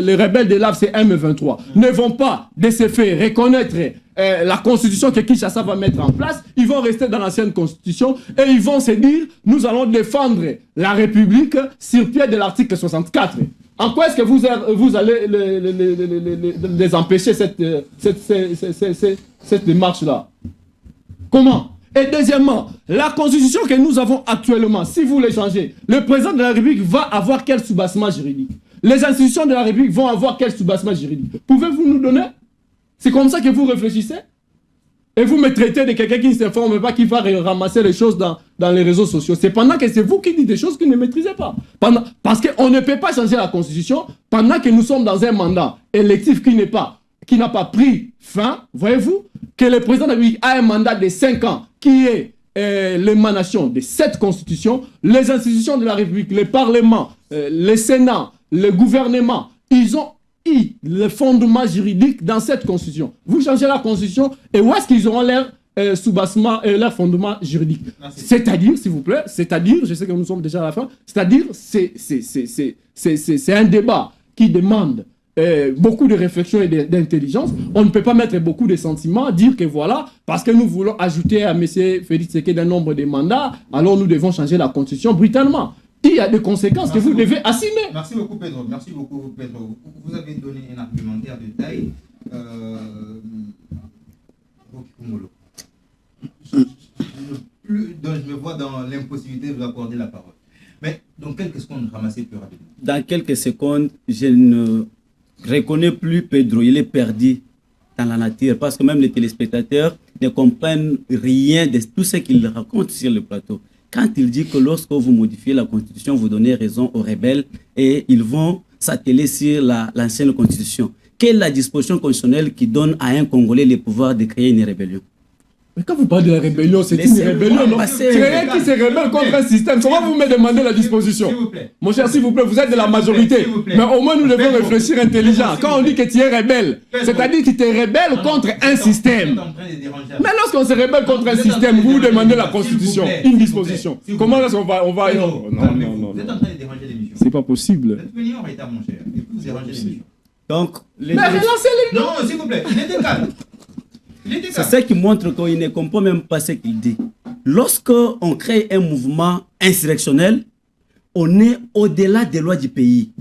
les rebelles de l'AFC M23 ne vont pas de ce fait reconnaître la constitution que Kinshasa va mettre en place. Ils vont rester dans l'ancienne constitution et ils vont se dire nous allons défendre la République sur pied de l'article 64. En quoi est-ce que vous allez les empêcher cette démarche-là? Comment? Et deuxièmement, la constitution que nous avons actuellement, si vous les changez, le président de la République va avoir quel soubassement juridique? Les institutions de la République vont avoir quel soubassement juridique? Pouvez-vous nous donner? C'est comme ça que vous réfléchissez? Et vous me traitez de quelqu'un qui ne s'informe pas, qui va ramasser les choses dans les réseaux sociaux. C'est pendant que c'est vous qui dites des choses que vous ne maîtrisez pas. Parce qu'on ne peut pas changer la constitution pendant que nous sommes dans un mandat électif qui n'a pas pris fin. Voyez-vous que le président de la République a un mandat de 5 ans qui est l'émanation de cette constitution. Les institutions de la République, le Parlement, le Sénat, le gouvernement, ils ont le fondement juridique dans cette constitution. Vous changez la constitution et où est-ce qu'ils auront leur soubassement et leur fondement juridique? C'est-à-dire, s'il vous plaît, je sais que nous sommes déjà à la fin, c'est-à-dire, c'est un débat qui demande beaucoup de réflexion et d'intelligence. On ne peut pas mettre beaucoup de sentiments, dire que voilà, parce que nous voulons ajouter à M. Félix Tshisekedi un nombre de mandats, alors nous devons changer la constitution brutalement. Il y a des conséquences que vous devez assumer. Merci beaucoup, Pedro. Merci beaucoup, Pedro. Vous avez donné un argumentaire de taille. Je me vois dans l'impossibilité de vous accorder la parole. Mais dans quelques secondes, ramassez plus rapidement. Dans quelques secondes, je ne reconnais plus Pedro. Il est perdu dans la nature parce que même les téléspectateurs ne comprennent rien de tout ce qu'il raconte sur le plateau. Quand il dit que lorsque vous modifiez la Constitution, vous donnez raison aux rebelles et ils vont s'atteler sur l'ancienne Constitution. Quelle est la disposition constitutionnelle qui donne à un Congolais le pouvoir de créer une rébellion? Mais quand vous parlez de la rébellion, c'est une rébellion, non? C'est quelqu'un qui se rebelle contre un système. Comment vous me demandez la disposition? S'il vous plaît. Mon cher, s'il vous plaît, vous êtes de la majorité. Mais au moins, nous devons réfléchir intelligent. Quand on dit que tu es rebelle, c'est-à-dire que tu es rebelle contre un système. Mais lorsqu'on se rebelle contre un système, vous demandez la constitution, une disposition. Comment est-ce qu'on va... Non. Vous êtes en train de déranger l'émission. C'est pas possible. Vous êtes venu en retard, mon cher. Et vous dérangez l'émission. Donc, Mais relancez-les. Non, s'il vous plaît. Il était calme. c'est ça qui montre qu'il ne comprend même pas ce qu'il dit. lorsqu'on crée un mouvement insurrectionnel, on est au-delà des lois du pays.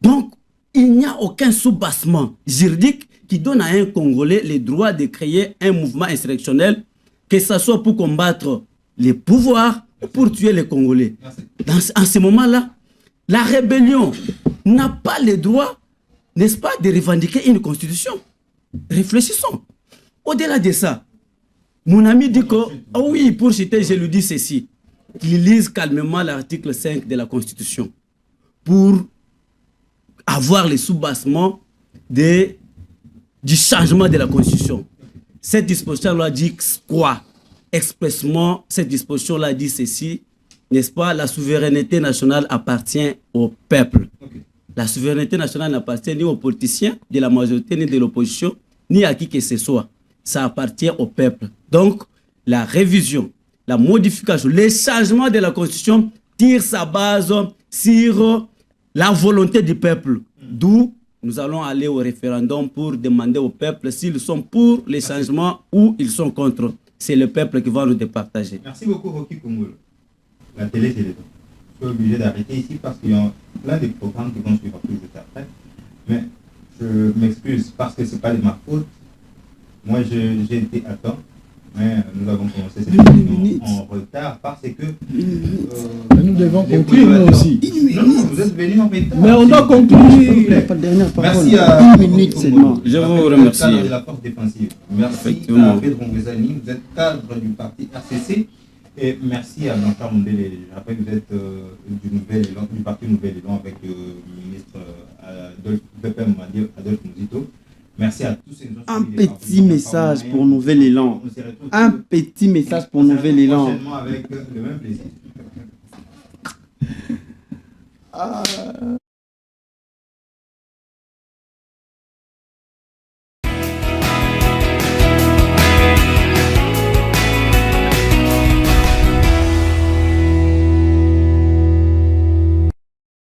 Donc, il n'y a aucun soubassement juridique qui donne à un Congolais le droit de créer un mouvement insurrectionnel, que ce soit pour combattre les pouvoirs ou pour tuer les Congolais. En ce moment-là, la rébellion n'a pas le droit, n'est-ce pas, de revendiquer une constitution. Réfléchissons. Au-delà de ça, mon ami dit que, ah oui, pour citer, je lui dis ceci, qu'il lise calmement l'article 5 de la Constitution pour avoir le soubassement du changement de la Constitution. Cette disposition-là dit quoi? Expressement, cette disposition-là dit ceci, n'est-ce pas? La souveraineté nationale appartient au peuple. La souveraineté nationale n'appartient ni aux politiciens de la majorité, ni de l'opposition, ni à qui que ce soit. Ça appartient au peuple. Donc, la révision, la modification, le changement de la Constitution tire sa base sur la volonté du peuple. D'où nous allons aller au référendum pour demander au peuple s'ils sont pour les changements ou ils sont contre. C'est le peuple qui va nous départager. Merci beaucoup, Rocky Kongolo. La télé, c'est le temps. Je suis obligé d'arrêter ici parce qu'il y a plein de programmes qui vont suivre tout juste après. Mais je m'excuse parce que ce n'est pas de ma faute. Moi, j'ai été à temps. Mais nous avons commencé cette émission en retard parce que nous devons conclure nous aussi. Non, vous êtes venus en retard. Mais on doit conclure. Merci à une minute seulement. Je vous remercie. Cadre de la force défensive. Merci à Pedro Ngwezani, vous êtes cadre du parti RCC. Et merci à Blanchard Mondele. Je rappelle que vous êtes du parti Nouvel Élan avec le ministre Adolphe Mouzito. Merci à tous. Un petit message pour Nouvel Élan. Un petit message pour Nouvel Élan. Prochainement avec le même plaisir.